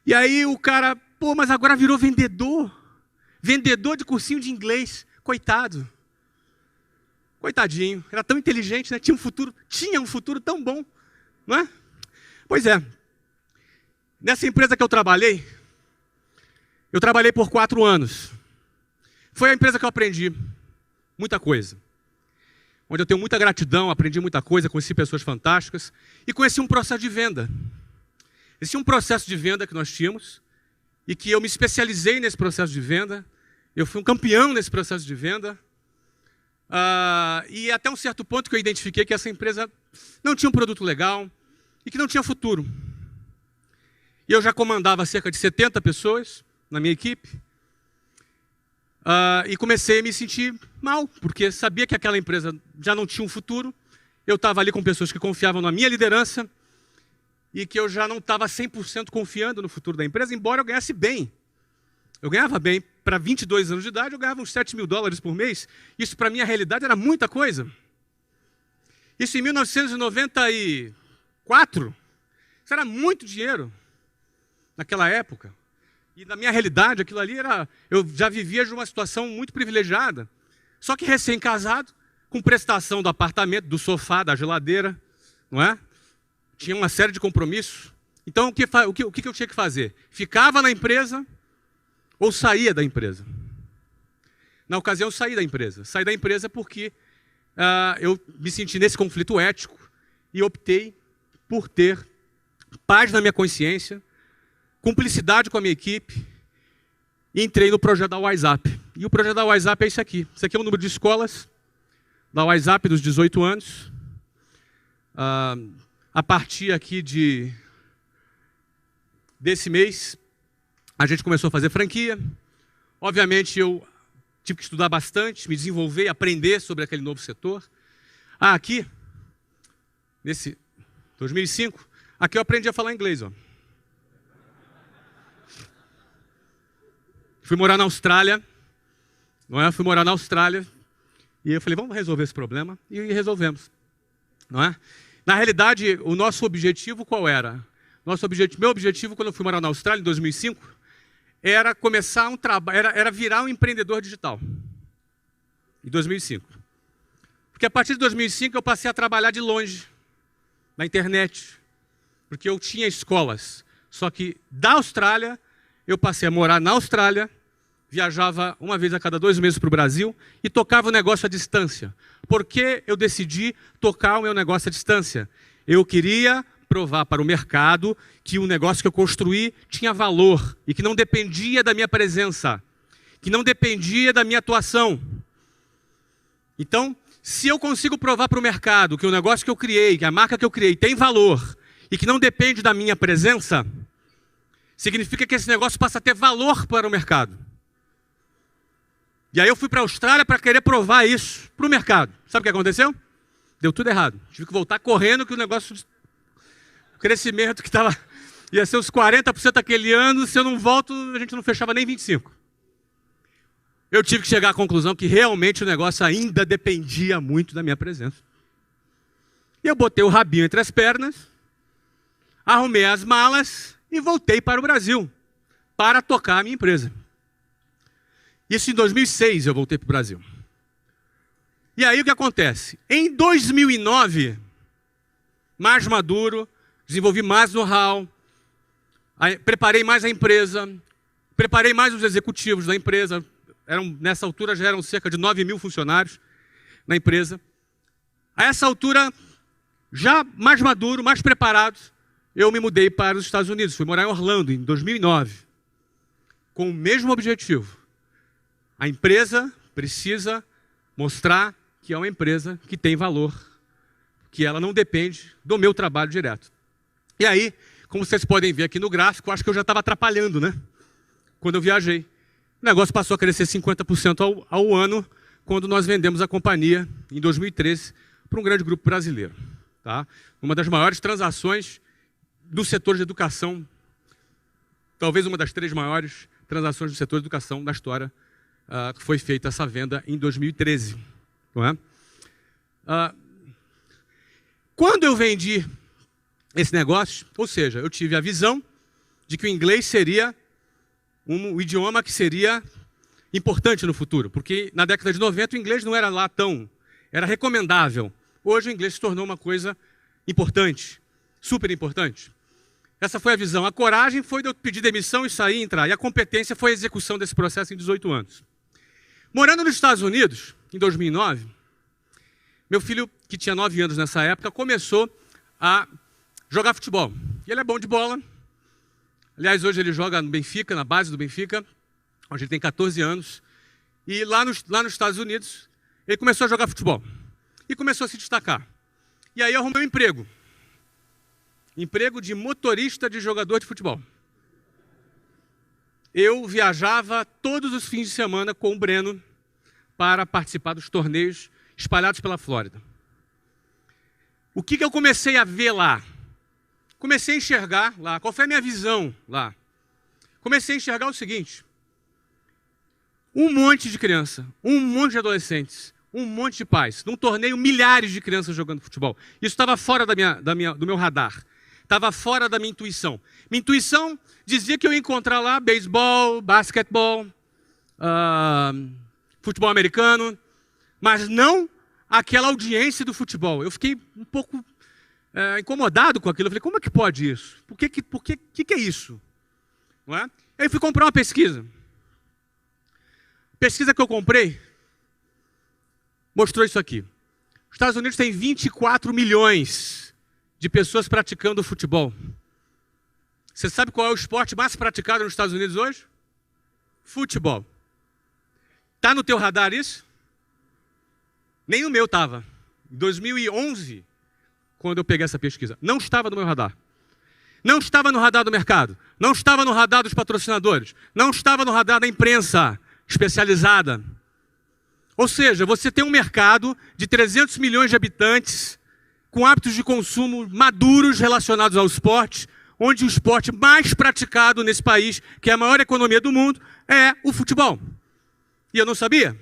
E aí o cara, pô, mas agora virou vendedor. Vendedor de cursinho de inglês. Coitado. Coitadinho. Era tão inteligente, né? Tinha um futuro tão bom, não é? Pois é. Nessa empresa que eu trabalhei por 4 anos. Foi a empresa que eu aprendi muita coisa. Onde eu tenho muita gratidão, aprendi muita coisa, conheci pessoas fantásticas e conheci um processo de venda. Existia um processo de venda que nós tínhamos e que eu me especializei nesse processo de venda. Eu fui um campeão nesse processo de venda. E até um certo ponto que eu identifiquei que essa empresa não tinha um produto legal e que não tinha futuro. E eu já comandava cerca de 70 pessoas na minha equipe. E comecei a me sentir mal, porque sabia que aquela empresa já não tinha um futuro eu estava ali com pessoas que confiavam na minha liderança e que eu já não estava 100% confiando no futuro da empresa, embora eu ganhasse bem. Eu ganhava bem. Para 22 anos de idade, eu ganhava uns $7.000 por mês. Isso, para a minha realidade, era muita coisa. Isso em 1994. Isso era muito dinheiro naquela época. E na minha realidade, aquilo ali era... Eu já vivia de uma situação muito privilegiada. Só que recém-casado, com prestação do apartamento, do sofá, da geladeira, não é? Tinha uma série de compromissos. Então, o que eu tinha que fazer? Ficava na empresa ou saía da empresa? Na ocasião, eu saí da empresa. Saí da empresa porque eu me senti nesse conflito ético e optei por ter paz na minha consciência, cumplicidade com a minha equipe, e entrei no projeto da WhatsApp. E o projeto da WhatsApp é isso aqui. Isso aqui é o número de escolas da WhatsApp dos 18 anos. A partir aqui desse mês, a gente começou a fazer franquia. Obviamente, eu tive que estudar bastante, me desenvolver, aprender sobre aquele novo setor. Aqui, nesse 2005, aqui eu aprendi a falar inglês. Ó. Fui morar na Austrália. Não é? Fui morar na Austrália. E eu falei, vamos resolver esse problema. E resolvemos. Não é? Na realidade, o nosso objetivo qual era? Meu objetivo, quando eu fui morar na Austrália, em 2005, era começar um trabalho, era virar um empreendedor digital. Em 2005. Porque a partir de 2005 eu passei a trabalhar de longe, na internet. Porque eu tinha escolas. Só que da Austrália, eu passei a morar na Austrália, viajava uma vez a cada 2 meses para o Brasil e tocava o negócio à distância. Por que eu decidi tocar o meu negócio à distância? Eu queria provar para o mercado que o negócio que eu construí tinha valor e que não dependia da minha presença, que não dependia da minha atuação. Então, se eu consigo provar para o mercado que o negócio que eu criei, que a marca que eu criei tem valor e que não depende da minha presença, significa que esse negócio passa a ter valor para o mercado. E aí eu fui para a Austrália para querer provar isso para o mercado. Sabe o que aconteceu? Deu tudo errado. Tive que voltar correndo que o negócio... O crescimento que ia ser uns 40% aquele ano, se eu não volto, a gente não fechava nem 25%. Eu tive que chegar à conclusão que realmente o negócio ainda dependia muito da minha presença. E eu botei o rabinho entre as pernas, arrumei as malas e voltei para o Brasil para tocar a minha empresa. Isso em 2006 eu voltei para o Brasil. E aí o que acontece? Em 2009, mais maduro, desenvolvi mais know-how, preparei mais a empresa, preparei mais os executivos da empresa. Nessa altura já eram cerca de 9.000 funcionários na empresa. A essa altura, já mais maduro, mais preparado, eu me mudei para os Estados Unidos. Fui morar em Orlando em 2009, com o mesmo objetivo. A empresa precisa mostrar que é uma empresa que tem valor, que ela não depende do meu trabalho direto. E aí, como vocês podem ver aqui no gráfico, acho que eu já estava atrapalhando, né? Quando eu viajei. O negócio passou a crescer 50% ao ano, quando nós vendemos a companhia, em 2013, para um grande grupo brasileiro. Tá? Uma das maiores transações do setor de educação, talvez uma das 3 maiores transações do setor de educação da história, que foi feita essa venda em 2013. Não é? Quando eu vendi esse negócio, ou seja, eu tive a visão de que o inglês seria um idioma que seria importante no futuro, porque na década de 90 o inglês não era lá tão... Era recomendável. Hoje o inglês se tornou uma coisa importante, super importante. Essa foi a visão. A coragem foi de eu pedir demissão e sair e entrar. E a competência foi a execução desse processo em 18 anos. Morando nos Estados Unidos, em 2009, meu filho, que tinha 9 anos nessa época, começou a jogar futebol. E ele é bom de bola. Aliás, hoje ele joga no Benfica, na base do Benfica, onde ele tem 14 anos. E lá nos Estados Unidos, ele começou a jogar futebol. E começou a se destacar. E aí eu arrumei um emprego. Emprego de motorista de jogador de futebol. Eu viajava todos os fins de semana com o Breno para participar dos torneios espalhados pela Flórida. O que eu comecei a ver lá? Comecei a enxergar lá. Qual foi a minha visão lá? Comecei a enxergar o seguinte. Um monte de criança, um monte de adolescentes, um monte de pais. Num torneio, milhares de crianças jogando futebol. Isso estava fora do meu radar. Estava fora da minha intuição. Minha intuição dizia que eu ia encontrar lá beisebol, basquetebol, futebol americano, mas não aquela audiência do futebol. Eu fiquei um pouco incomodado com aquilo. Eu falei, como é que pode isso? O que é isso? Não é? Aí eu fui comprar uma pesquisa. A pesquisa que eu comprei mostrou isso aqui. Os Estados Unidos têm 24 milhões de pessoas praticando futebol. Você sabe qual é o esporte mais praticado nos Estados Unidos hoje? Futebol. Está no teu radar isso? Nem no meu estava. Em 2011, quando eu peguei essa pesquisa, não estava no meu radar. Não estava no radar do mercado. Não estava no radar dos patrocinadores. Não estava no radar da imprensa especializada. Ou seja, você tem um mercado de 300 milhões de habitantes com hábitos de consumo maduros relacionados ao esporte, onde o esporte mais praticado nesse país, que é a maior economia do mundo, é o futebol. E eu não sabia.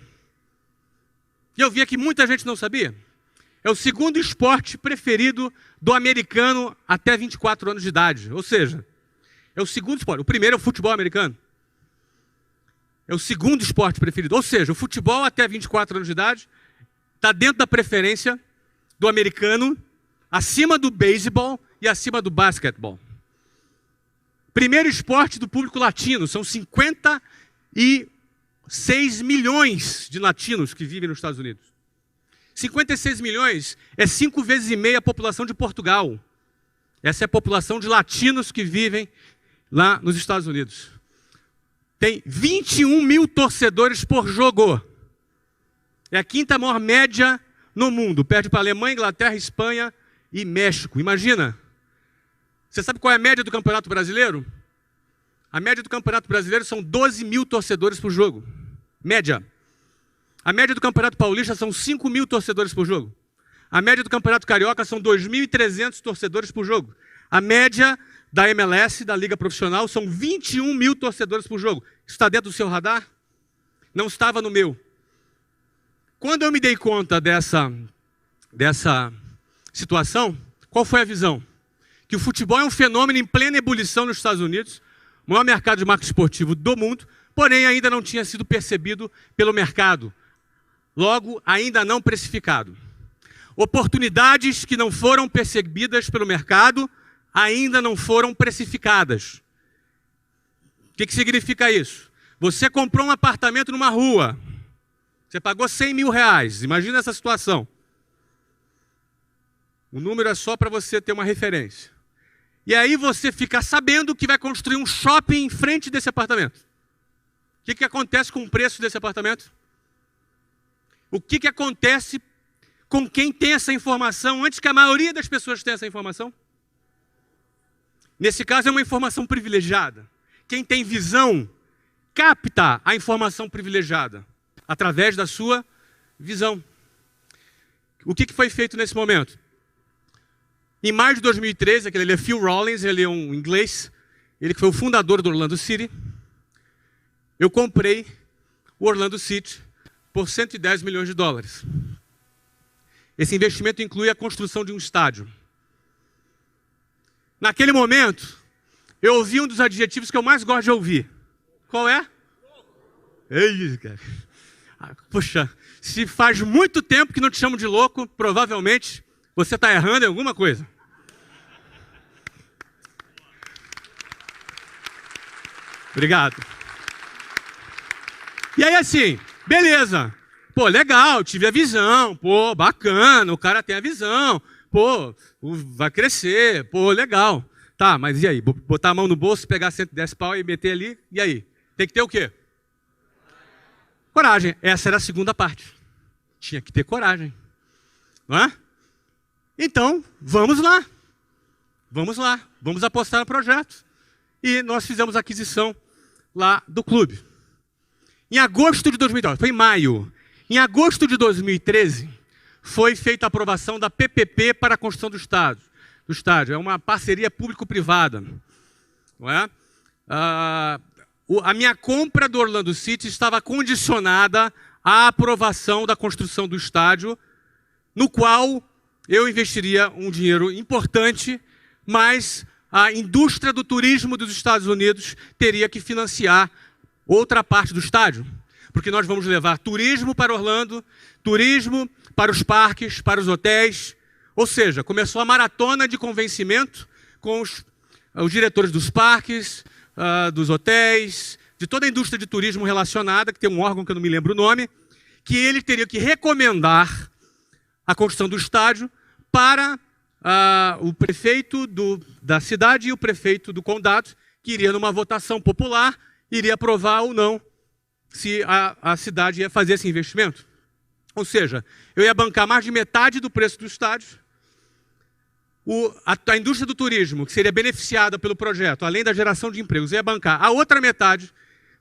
E eu via que muita gente não sabia. É o segundo esporte preferido do americano até 24 anos de idade. Ou seja, é o segundo esporte. O primeiro é o futebol americano. É o segundo esporte preferido. Ou seja, o futebol até 24 anos de idade está dentro da preferência do americano, acima do beisebol e acima do basquetebol. Primeiro esporte do público latino. São 56 milhões de latinos que vivem nos Estados Unidos. 56 milhões é 5,5 vezes a população de Portugal. Essa é a população de latinos que vivem lá nos Estados Unidos. Tem 21 mil torcedores por jogo. É a quinta maior média no mundo. Perde para a Alemanha, Inglaterra, Espanha e México. Imagina. Você sabe qual é a média do Campeonato Brasileiro? A média do Campeonato Brasileiro são 12 mil torcedores por jogo. Média. A média do Campeonato Paulista são 5 mil torcedores por jogo. A média do Campeonato Carioca são 2.300 torcedores por jogo. A média da MLS, da Liga Profissional, são 21 mil torcedores por jogo. Isso está dentro do seu radar? Não estava no meu. Quando eu me dei conta dessa situação, qual foi a visão? Que o futebol é um fenômeno em plena ebulição nos Estados Unidos, o maior mercado de marketing esportivo do mundo, porém ainda não tinha sido percebido pelo mercado. Logo, ainda não precificado. Oportunidades que não foram percebidas pelo mercado ainda não foram precificadas. O que significa isso? Você comprou um apartamento numa rua. Você pagou 100 mil reais. Imagina essa situação. O número é só para você ter uma referência. E aí você fica sabendo que vai construir um shopping em frente desse apartamento. O que acontece com o preço desse apartamento? O que acontece com quem tem essa informação antes que a maioria das pessoas tenha essa informação? Nesse caso é uma informação privilegiada. Quem tem visão capta a informação privilegiada através da sua visão. O que foi feito nesse momento? Em maio de 2013, ele é Phil Rawlins, ele é um inglês, ele que foi o fundador do Orlando City. Eu comprei o Orlando City por 110 milhões de dólares. Esse investimento inclui a construção de um estádio. Naquele momento, eu ouvi um dos adjetivos que eu mais gosto de ouvir. Qual é? Ei, cara. Puxa, se faz muito tempo que não te chamo de louco, provavelmente você está errando em alguma coisa. Obrigado. E aí assim, beleza. Pô, legal, tive a visão. Pô, bacana, o cara tem a visão. Pô, vai crescer. Pô, legal. Tá, mas e aí? Botar a mão no bolso, pegar 110 pau e meter ali, e aí? Tem que ter o quê? Coragem. Essa era a segunda parte. Tinha que ter coragem. Não é? Então, vamos lá. Vamos lá. Vamos apostar no projeto. E nós fizemos a aquisição lá do clube. Em agosto de 2012, foi em maio. Em agosto de 2013, foi feita a aprovação da PPP para a construção do estádio. É uma parceria público-privada. Não é? A minha compra do Orlando City estava condicionada à aprovação da construção do estádio, no qual eu investiria um dinheiro importante, mas a indústria do turismo dos Estados Unidos teria que financiar outra parte do estádio, porque nós vamos levar turismo para Orlando, turismo para os parques, para os hotéis, ou seja, começou a maratona de convencimento com os diretores dos parques, dos hotéis, de toda a indústria de turismo relacionada, que tem um órgão que eu não me lembro o nome, que ele teria que recomendar a construção do estádio para o prefeito da cidade e o prefeito do condado, que iria numa votação popular, iria aprovar ou não se a cidade ia fazer esse investimento. Ou seja, eu ia bancar mais de metade do preço do estádio. A indústria do turismo, que seria beneficiada pelo projeto, além da geração de empregos, ia bancar a outra metade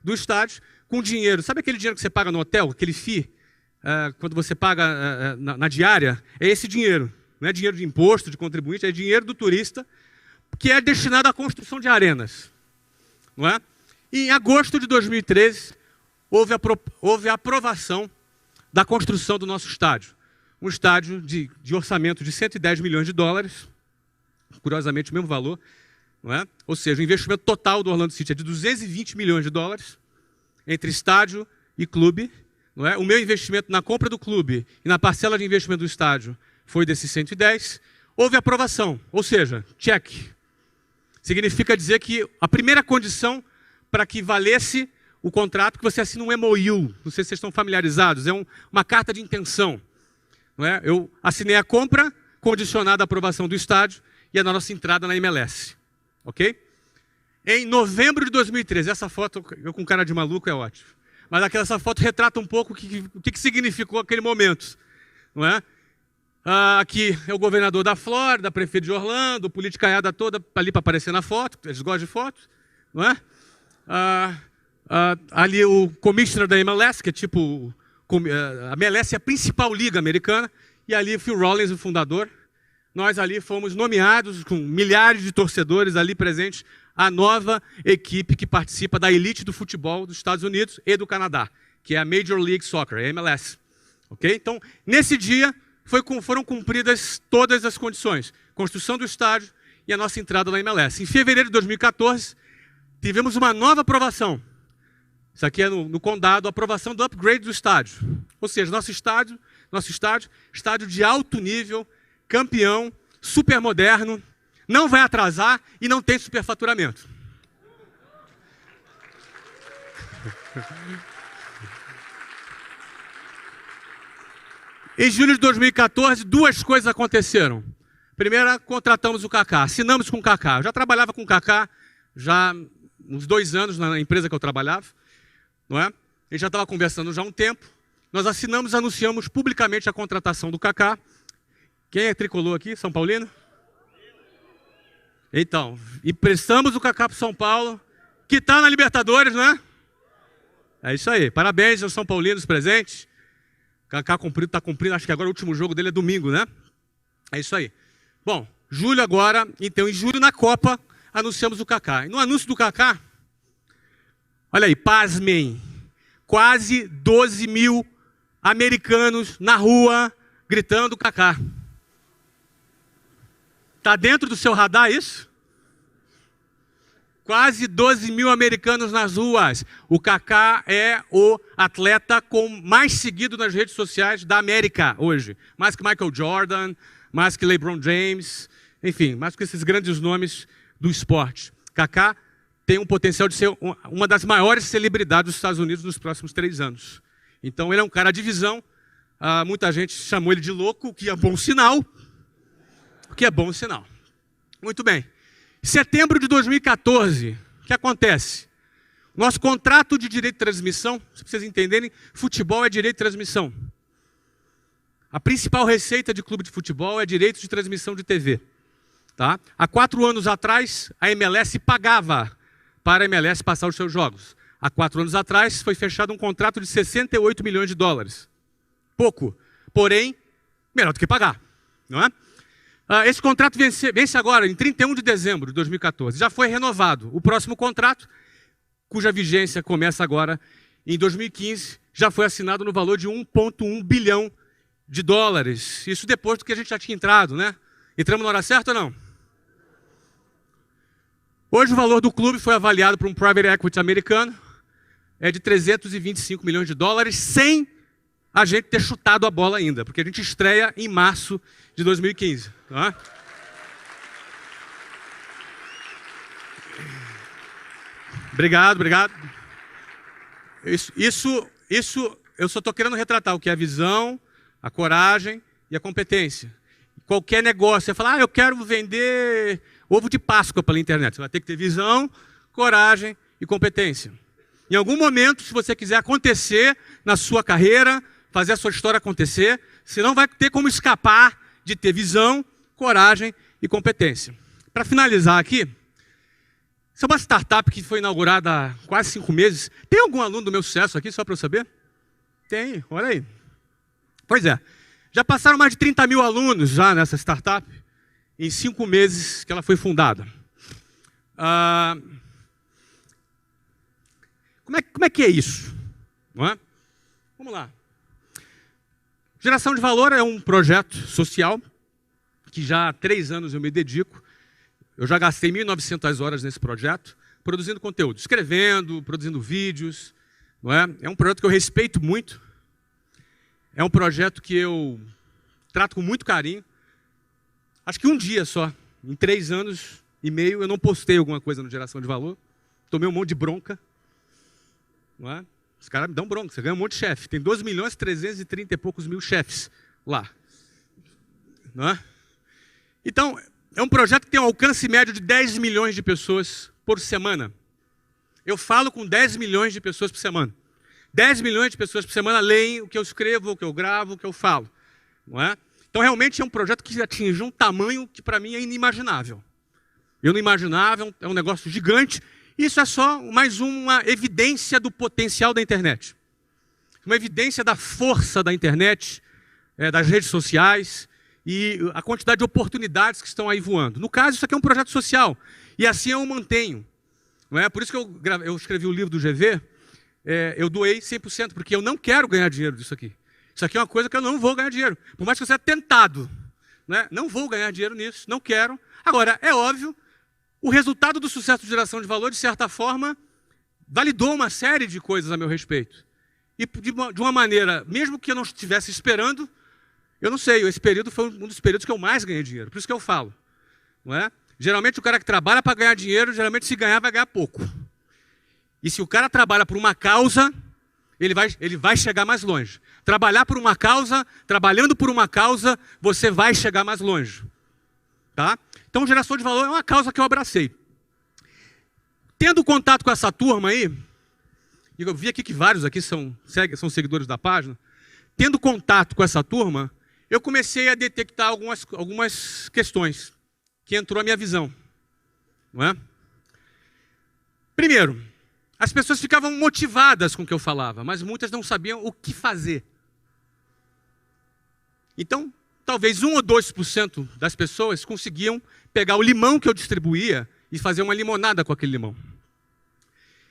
do estádio com dinheiro. Sabe aquele dinheiro que você paga no hotel, aquele FII, quando você paga na diária? É esse dinheiro. Não é dinheiro de imposto, de contribuinte, é dinheiro do turista, que é destinado à construção de arenas. Não é? E em agosto de 2013, houve a aprovação da construção do nosso estádio. Um estádio de orçamento de 110 milhões de dólares, curiosamente o mesmo valor, não é? Ou seja, o investimento total do Orlando City é de 220 milhões de dólares, entre estádio e clube. Não é? O meu investimento na compra do clube e na parcela de investimento do estádio foi desses 110. Houve aprovação, ou seja, check. Significa dizer que a primeira condição para que valesse o contrato, que você assina um MOU, não sei se vocês estão familiarizados, é uma carta de intenção. Não é? Eu assinei a compra, condicionada à aprovação do estádio e a nossa entrada na MLS. Ok? Em novembro de 2013, essa foto, eu com cara de maluco, é ótimo. Mas essa foto retrata um pouco o que significou aquele momento. Não é? Aqui é o governador da Flórida, prefeito de Orlando, politicaiada toda ali para aparecer na foto, eles gostam de fotos. Não é? Ali o commissioner da MLS, que é tipo... A MLS é a principal liga americana, e ali Phil Rollins, o fundador. Nós ali fomos nomeados, com milhares de torcedores ali presentes, a nova equipe que participa da elite do futebol dos Estados Unidos e do Canadá, que é a Major League Soccer, a MLS. Okay? Então, nesse dia, foram cumpridas todas as condições. Construção do estádio e a nossa entrada na MLS. Em fevereiro de 2014, tivemos uma nova aprovação. Isso aqui é no condado, a aprovação do upgrade do estádio. Ou seja, nosso estádio de alto nível, campeão, super moderno, não vai atrasar e não tem superfaturamento. Em julho de 2014, duas coisas aconteceram. Primeira, contratamos o Kaká, assinamos com o Kaká. Eu já trabalhava com o Kaká já uns 2 anos na empresa que eu trabalhava. Não é? Ele já estava conversando já há um tempo. Nós assinamos, anunciamos publicamente a contratação do Kaká. Quem é tricolor aqui? São Paulino? Então, emprestamos o Kaká para o São Paulo, que está na Libertadores, não é? É isso aí. Parabéns aos São Paulinos presentes. Kaká está cumprindo, acho que agora o último jogo dele é domingo, né? É isso aí. Bom, julho agora, então em julho na Copa, anunciamos o Kaká. E no anúncio do Kaká, olha aí, pasmem, quase 12 mil americanos na rua gritando Kaká. Está dentro do seu radar isso? Quase 12 mil americanos nas ruas. O Kaká é o atleta mais seguido nas redes sociais da América hoje. Mais que Michael Jordan, mais que LeBron James, enfim, mais que esses grandes nomes do esporte. Kaká tem um potencial de ser uma das maiores celebridades dos Estados Unidos nos próximos 3 anos. Então ele é um cara de visão. Muita gente chamou ele de louco, o que é bom sinal. O que é bom sinal. Muito bem. Em setembro de 2014, o que acontece? Nosso contrato de direito de transmissão, se vocês entenderem, futebol é direito de transmissão. A principal receita de clube de futebol é direito de transmissão de TV. Tá? Há 4 anos atrás, a MLS pagava para a MLS passar os seus jogos. Há 4 anos atrás, foi fechado um contrato de 68 milhões de dólares. Pouco. Porém, melhor do que pagar, não é? Esse contrato vence agora, em 31 de dezembro de 2014. Já foi renovado. O próximo contrato, cuja vigência começa agora em 2015, já foi assinado no valor de 1,1 bilhão de dólares. Isso depois do que a gente já tinha entrado, né? Entramos na hora certa ou não? Hoje o valor do clube foi avaliado por um private equity americano, é de 325 milhões de dólares, sem a gente ter chutado a bola ainda, porque a gente estreia em março de 2015. Tá? Obrigado. Isso eu só estou querendo retratar o que é a visão, a coragem e a competência. Qualquer negócio, você fala, eu quero vender ovo de Páscoa pela internet. Você vai ter que ter visão, coragem e competência. Em algum momento, se você quiser acontecer na sua carreira, fazer a sua história acontecer, você não vai ter como escapar de ter visão, coragem e competência. Para finalizar aqui, isso é uma startup que foi inaugurada há quase 5 meses. Tem algum aluno do meu sucesso aqui, só para eu saber? Tem, olha aí. Pois é, já passaram mais de 30 mil alunos já nessa startup, em 5 meses que ela foi fundada. Como é que é isso? Não é? Vamos lá. Geração de Valor é um projeto social que já há 3 anos eu me dedico. Eu já gastei 1.900 horas nesse projeto, produzindo conteúdo, escrevendo, produzindo vídeos. Não é? É um projeto que eu respeito muito. É um projeto que eu trato com muito carinho. Acho que um dia só, em 3 anos e meio, eu não postei alguma coisa no Geração de Valor. Tomei um monte de bronca. Não é? Os caras me dão bronca, você ganha um monte de chefe. Tem 2.330 e poucos mil chefes lá. Não é? Então, é um projeto que tem um alcance médio de 10 milhões de pessoas por semana. Eu falo com 10 milhões de pessoas por semana. 10 milhões de pessoas por semana leem o que eu escrevo, o que eu gravo, o que eu falo. Não é? Então, realmente é um projeto que atinge um tamanho que para mim é inimaginável. Eu não imaginava, é um negócio gigante. Isso é só mais uma evidência do potencial da internet. Uma evidência da força da internet, das redes sociais e a quantidade de oportunidades que estão aí voando. No caso, isso aqui é um projeto social. E assim eu o mantenho. Não é? Por isso que eu escrevi o livro do GV, eu doei 100%, porque eu não quero ganhar dinheiro disso aqui. Isso aqui é uma coisa que eu não vou ganhar dinheiro. Por mais que eu seja tentado. Né? Não vou ganhar dinheiro nisso, não quero. Agora, é óbvio, o resultado do sucesso de Geração de Valor, de certa forma, validou uma série de coisas a meu respeito. E de uma maneira, mesmo que eu não estivesse esperando, eu não sei, esse período foi um dos períodos que eu mais ganhei dinheiro. Por isso que eu falo. Não é? Geralmente o cara que trabalha para ganhar dinheiro, geralmente se ganhar, vai ganhar pouco. E se o cara trabalha por uma causa, ele vai chegar mais longe. Trabalhar por uma causa, trabalhando por uma causa, você vai chegar mais longe. Tá? Então, Geração de Valor é uma causa que eu abracei. Tendo contato com essa turma aí, e eu vi aqui que vários aqui são seguidores da página, tendo contato com essa turma, eu comecei a detectar algumas questões que entrou a minha visão. Não é? Primeiro, as pessoas ficavam motivadas com o que eu falava, mas muitas não sabiam o que fazer. Então, talvez 1 ou 2% das pessoas conseguiam pegar o limão que eu distribuía e fazer uma limonada com aquele limão.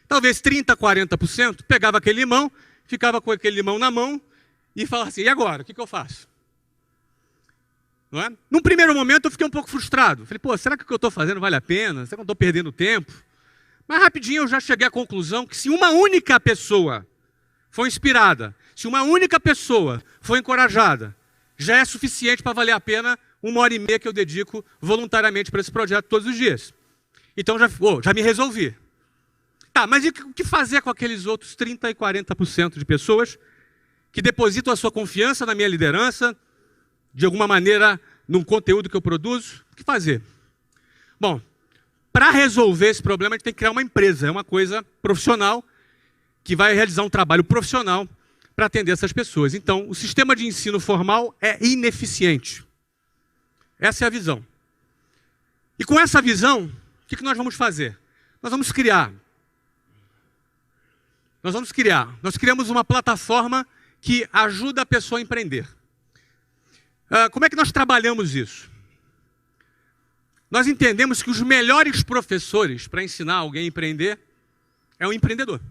Talvez 30%, 40% pegava aquele limão, ficava com aquele limão na mão e falava assim, e agora? O que eu faço? Não é? Num primeiro momento eu fiquei um pouco frustrado. Falei, pô, será que o que eu estou fazendo vale a pena? Será que eu não estou perdendo tempo? Mas rapidinho eu já cheguei à conclusão que se uma única pessoa foi inspirada, se uma única pessoa foi encorajada, já é suficiente para valer a pena 1h30 que eu dedico voluntariamente para esse projeto todos os dias. Então já me resolvi. Tá, mas e o que fazer com aqueles outros 30% e 40% de pessoas que depositam a sua confiança na minha liderança, de alguma maneira, num conteúdo que eu produzo? O que fazer? Bom, para resolver esse problema, a gente tem que criar uma empresa. É uma coisa profissional, que vai realizar um trabalho profissional para atender essas pessoas. Então, o sistema de ensino formal é ineficiente. Essa é a visão. E com essa visão, o que nós vamos fazer? Nós criamos uma plataforma que ajuda a pessoa a empreender. Como é que nós trabalhamos isso? Nós entendemos que os melhores professores para ensinar alguém a empreender é um empreendedor.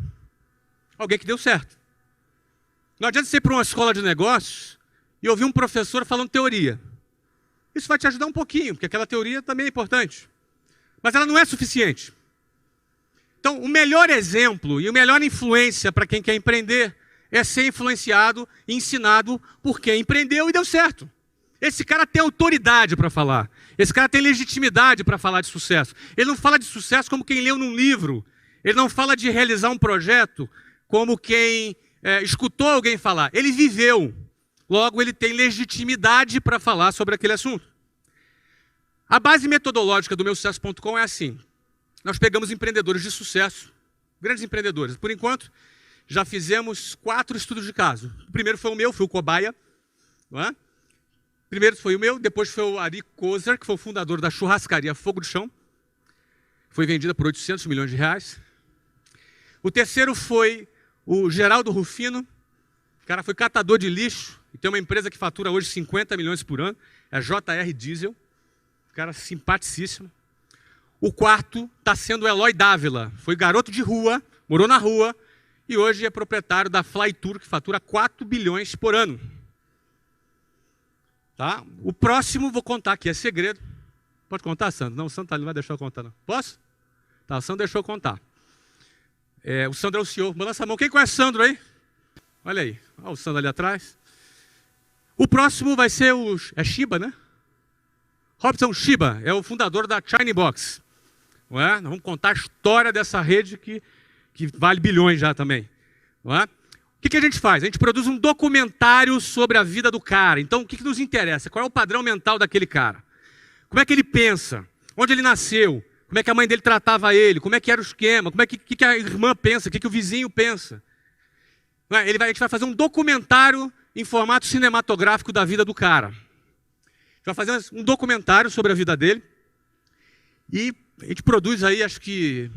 Alguém que deu certo. Não adianta você ir para uma escola de negócios e ouvir um professor falando teoria. Isso vai te ajudar um pouquinho, porque aquela teoria também é importante. Mas ela não é suficiente. Então, o melhor exemplo e a melhor influência para quem quer empreender é ser influenciado e ensinado por quem empreendeu e deu certo. Esse cara tem autoridade para falar. Esse cara tem legitimidade para falar de sucesso. Ele não fala de sucesso como quem leu num livro. Ele não fala de realizar um projeto como quem escutou alguém falar. Ele viveu. Logo, ele tem legitimidade para falar sobre aquele assunto. A base metodológica do meusucesso.com é assim. Nós pegamos empreendedores de sucesso, grandes empreendedores. Por enquanto, já fizemos 4 estudos de caso. O primeiro foi o meu, fui o cobaia. Não é? Primeiro foi o meu, depois foi o Ari Kozer, que foi o fundador da churrascaria Fogo de Chão. Foi vendida por 800 milhões de reais. O terceiro foi o Geraldo Rufino. O cara foi catador de lixo e tem uma empresa que fatura hoje 50 milhões por ano. É a JR Diesel. O cara simpaticíssimo. O quarto está sendo o Eloy Dávila. Foi garoto de rua, morou na rua e hoje é proprietário da Flytour, que fatura 4 bilhões por ano. Tá? O próximo vou contar aqui, é segredo. Pode contar, Sandro? Não, o Sandro não vai deixar eu contar, não. Posso? Tá, o Sandro deixou eu contar. O Sandro é o CEO. Balança a mão. Quem conhece o Sandro aí? Olha aí. Olha o Sandro ali atrás. O próximo vai ser o... É Shiba, né? Robson Shiba é o fundador da China Box. Não é? Nós vamos contar a história dessa rede que vale bilhões já também. Não é? O que a gente faz? A gente produz um documentário sobre a vida do cara. Então, o que nos interessa? Qual é o padrão mental daquele cara? Como é que ele pensa? Onde ele nasceu? Como é que a mãe dele tratava ele? Como é que era o esquema? Como é que a irmã pensa? O que o vizinho pensa? A gente vai fazer um documentário em formato cinematográfico da vida do cara. A gente vai fazer um documentário sobre a vida dele. E a gente produz aí, acho que...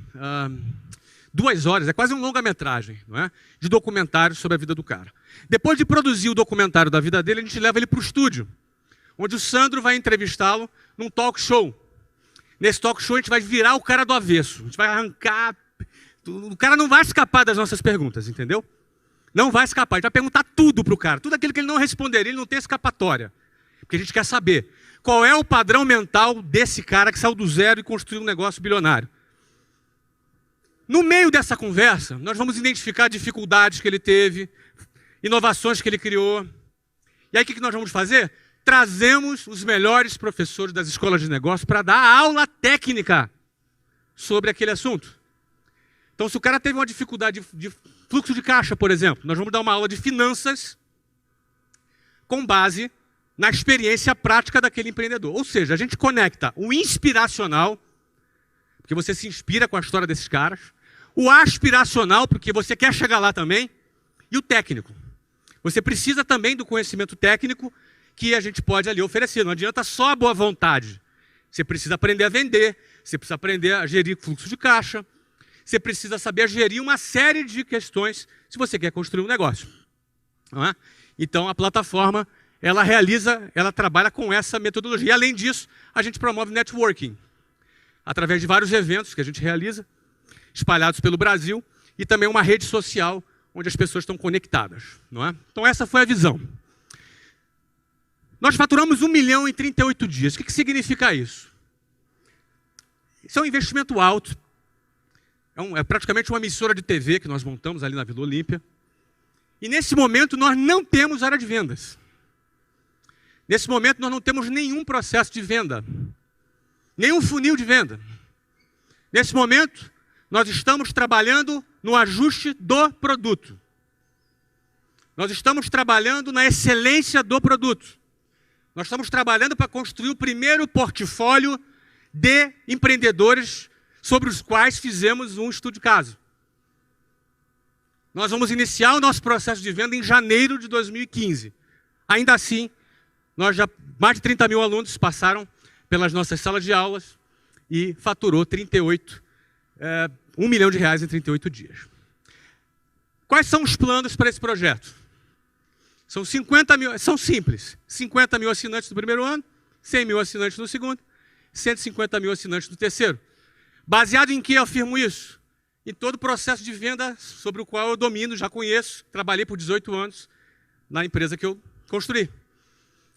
2 horas, é quase um longa-metragem, não é? De documentário sobre a vida do cara. Depois de produzir o documentário da vida dele, a gente leva ele para o estúdio, onde o Sandro vai entrevistá-lo num talk show. Nesse talk show a gente vai virar o cara do avesso, a gente vai arrancar... O cara não vai escapar das nossas perguntas, entendeu? Não vai escapar, a gente vai perguntar tudo para o cara, tudo aquilo que ele não responderia, ele não tem escapatória. Porque a gente quer saber qual é o padrão mental desse cara que saiu do zero e construiu um negócio bilionário. No meio dessa conversa, nós vamos identificar dificuldades que ele teve, inovações que ele criou. E aí o que nós vamos fazer? Trazemos os melhores professores das escolas de negócio para dar aula técnica sobre aquele assunto. Então, se o cara teve uma dificuldade de fluxo de caixa, por exemplo, nós vamos dar uma aula de finanças com base na experiência prática daquele empreendedor. Ou seja, a gente conecta o inspiracional, porque você se inspira com a história desses caras, o aspiracional, porque você quer chegar lá também, e o técnico. Você precisa também do conhecimento técnico que a gente pode ali oferecer. Não adianta só a boa vontade. Você precisa aprender a vender, você precisa aprender a gerir fluxo de caixa, você precisa saber gerir uma série de questões se você quer construir um negócio. Não é? Então, a plataforma, ela trabalha com essa metodologia. E, além disso, a gente promove networking, através de vários eventos que a gente realiza, espalhados pelo Brasil, e também uma rede social onde as pessoas estão conectadas. Não é? Então, essa foi a visão. Nós faturamos 1 milhão em 38 dias. O que significa isso? Isso é um investimento alto. É praticamente uma emissora de TV que nós montamos ali na Vila Olímpia. E nesse momento nós não temos área de vendas. Nesse momento nós não temos nenhum processo de venda. Nenhum funil de venda. Nesse momento nós estamos trabalhando no ajuste do produto. Nós estamos trabalhando na excelência do produto. Nós estamos trabalhando para construir o primeiro portfólio de empreendedores sobre os quais fizemos um estudo de caso. Nós vamos iniciar o nosso processo de venda em janeiro de 2015. Ainda assim, mais de 30 mil alunos passaram pelas nossas salas de aulas e faturou 1 milhão de reais em 38 dias. Quais são os planos para esse projeto? São 50 mil, são simples. 50 mil assinantes no primeiro ano, 100 mil assinantes no segundo, 150 mil assinantes no terceiro. Baseado em que eu afirmo isso? Em todo o processo de venda sobre o qual eu domino, já conheço, trabalhei por 18 anos na empresa que eu construí.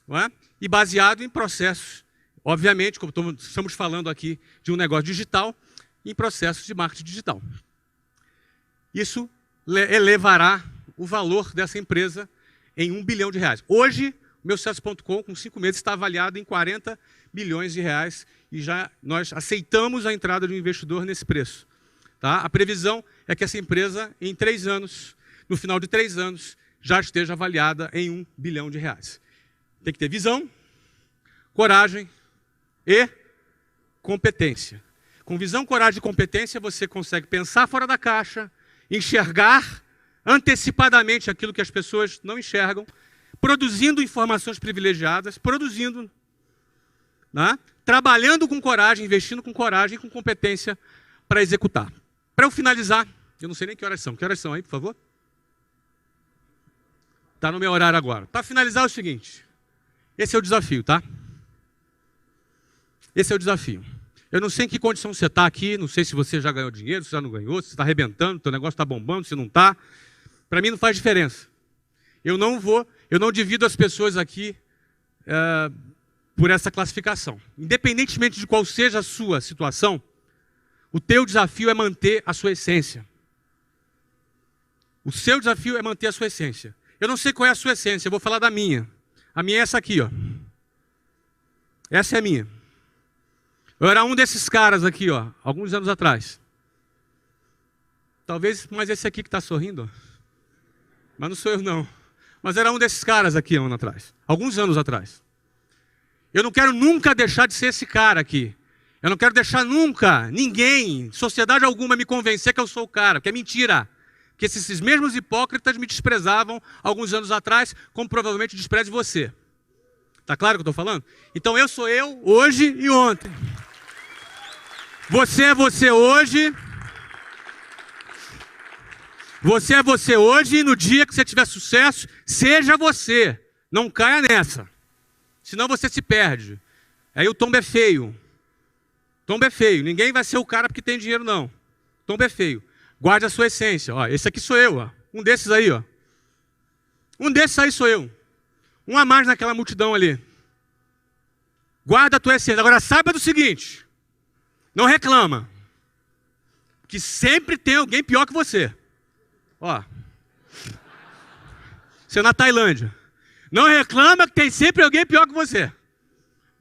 Não é? E baseado em processos, obviamente, como estamos falando aqui de um negócio digital, em processos de marketing digital. Isso elevará o valor dessa empresa em R$1 bilhão. Hoje, o meu sucesso.com, com 5 meses, está avaliado em 40 bilhões de reais e já nós aceitamos a entrada de um investidor nesse preço. Tá? A previsão é que essa empresa, em 3 anos, no final de 3 anos, já esteja avaliada em R$1 bilhão. Tem que ter visão, coragem e competência. Com visão, coragem e competência, você consegue pensar fora da caixa, enxergar antecipadamente aquilo que as pessoas não enxergam, produzindo informações privilegiadas, né? Trabalhando com coragem, investindo com coragem e com competência para executar. Para eu finalizar, eu não sei nem que horas são. Que horas são aí, por favor? Está no meu horário agora. Para finalizar é o seguinte, esse é o desafio, tá? Esse é o desafio. Eu não sei em que condição você está aqui, não sei se você já ganhou dinheiro, se já não ganhou, se está arrebentando, se o negócio está bombando, se não está. Para mim não faz diferença. Eu não divido as pessoas aqui por essa classificação. Independentemente de qual seja a sua situação, o teu desafio é manter a sua essência. O seu desafio é manter a sua essência. Eu não sei qual é a sua essência, eu vou falar da minha. A minha é essa aqui, ó. Essa é a minha. Eu era um desses caras aqui, ó, alguns anos atrás. Talvez, mas esse aqui que está sorrindo, ó. Mas não sou eu, não. Mas era um desses caras aqui, alguns anos atrás. Eu não quero nunca deixar de ser esse cara aqui. Eu não quero deixar nunca, ninguém, sociedade alguma, me convencer que eu sou o cara, que é mentira. Que esses mesmos hipócritas me desprezavam alguns anos atrás, como provavelmente despreze você. Tá claro o que eu estou falando? Então eu sou eu, hoje e ontem. Você é você hoje. Você é você hoje e no dia que você tiver sucesso, seja você. Não caia nessa. Senão você se perde. Aí o tombo é feio. Tombo é feio. Ninguém vai ser o cara porque tem dinheiro, não. Tombo é feio. Guarde a sua essência. Ó, esse aqui sou eu. Ó. Um desses aí. Ó. Um desses aí sou eu. Um a mais naquela multidão ali. Guarda a tua essência. Agora saiba do seguinte. Não reclama. Que sempre tem alguém pior que você. Ó. Você é na Tailândia. Não reclama que tem sempre alguém pior que você.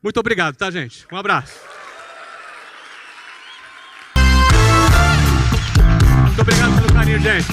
Muito obrigado, tá, gente? Um abraço. Muito obrigado pelo carinho, gente.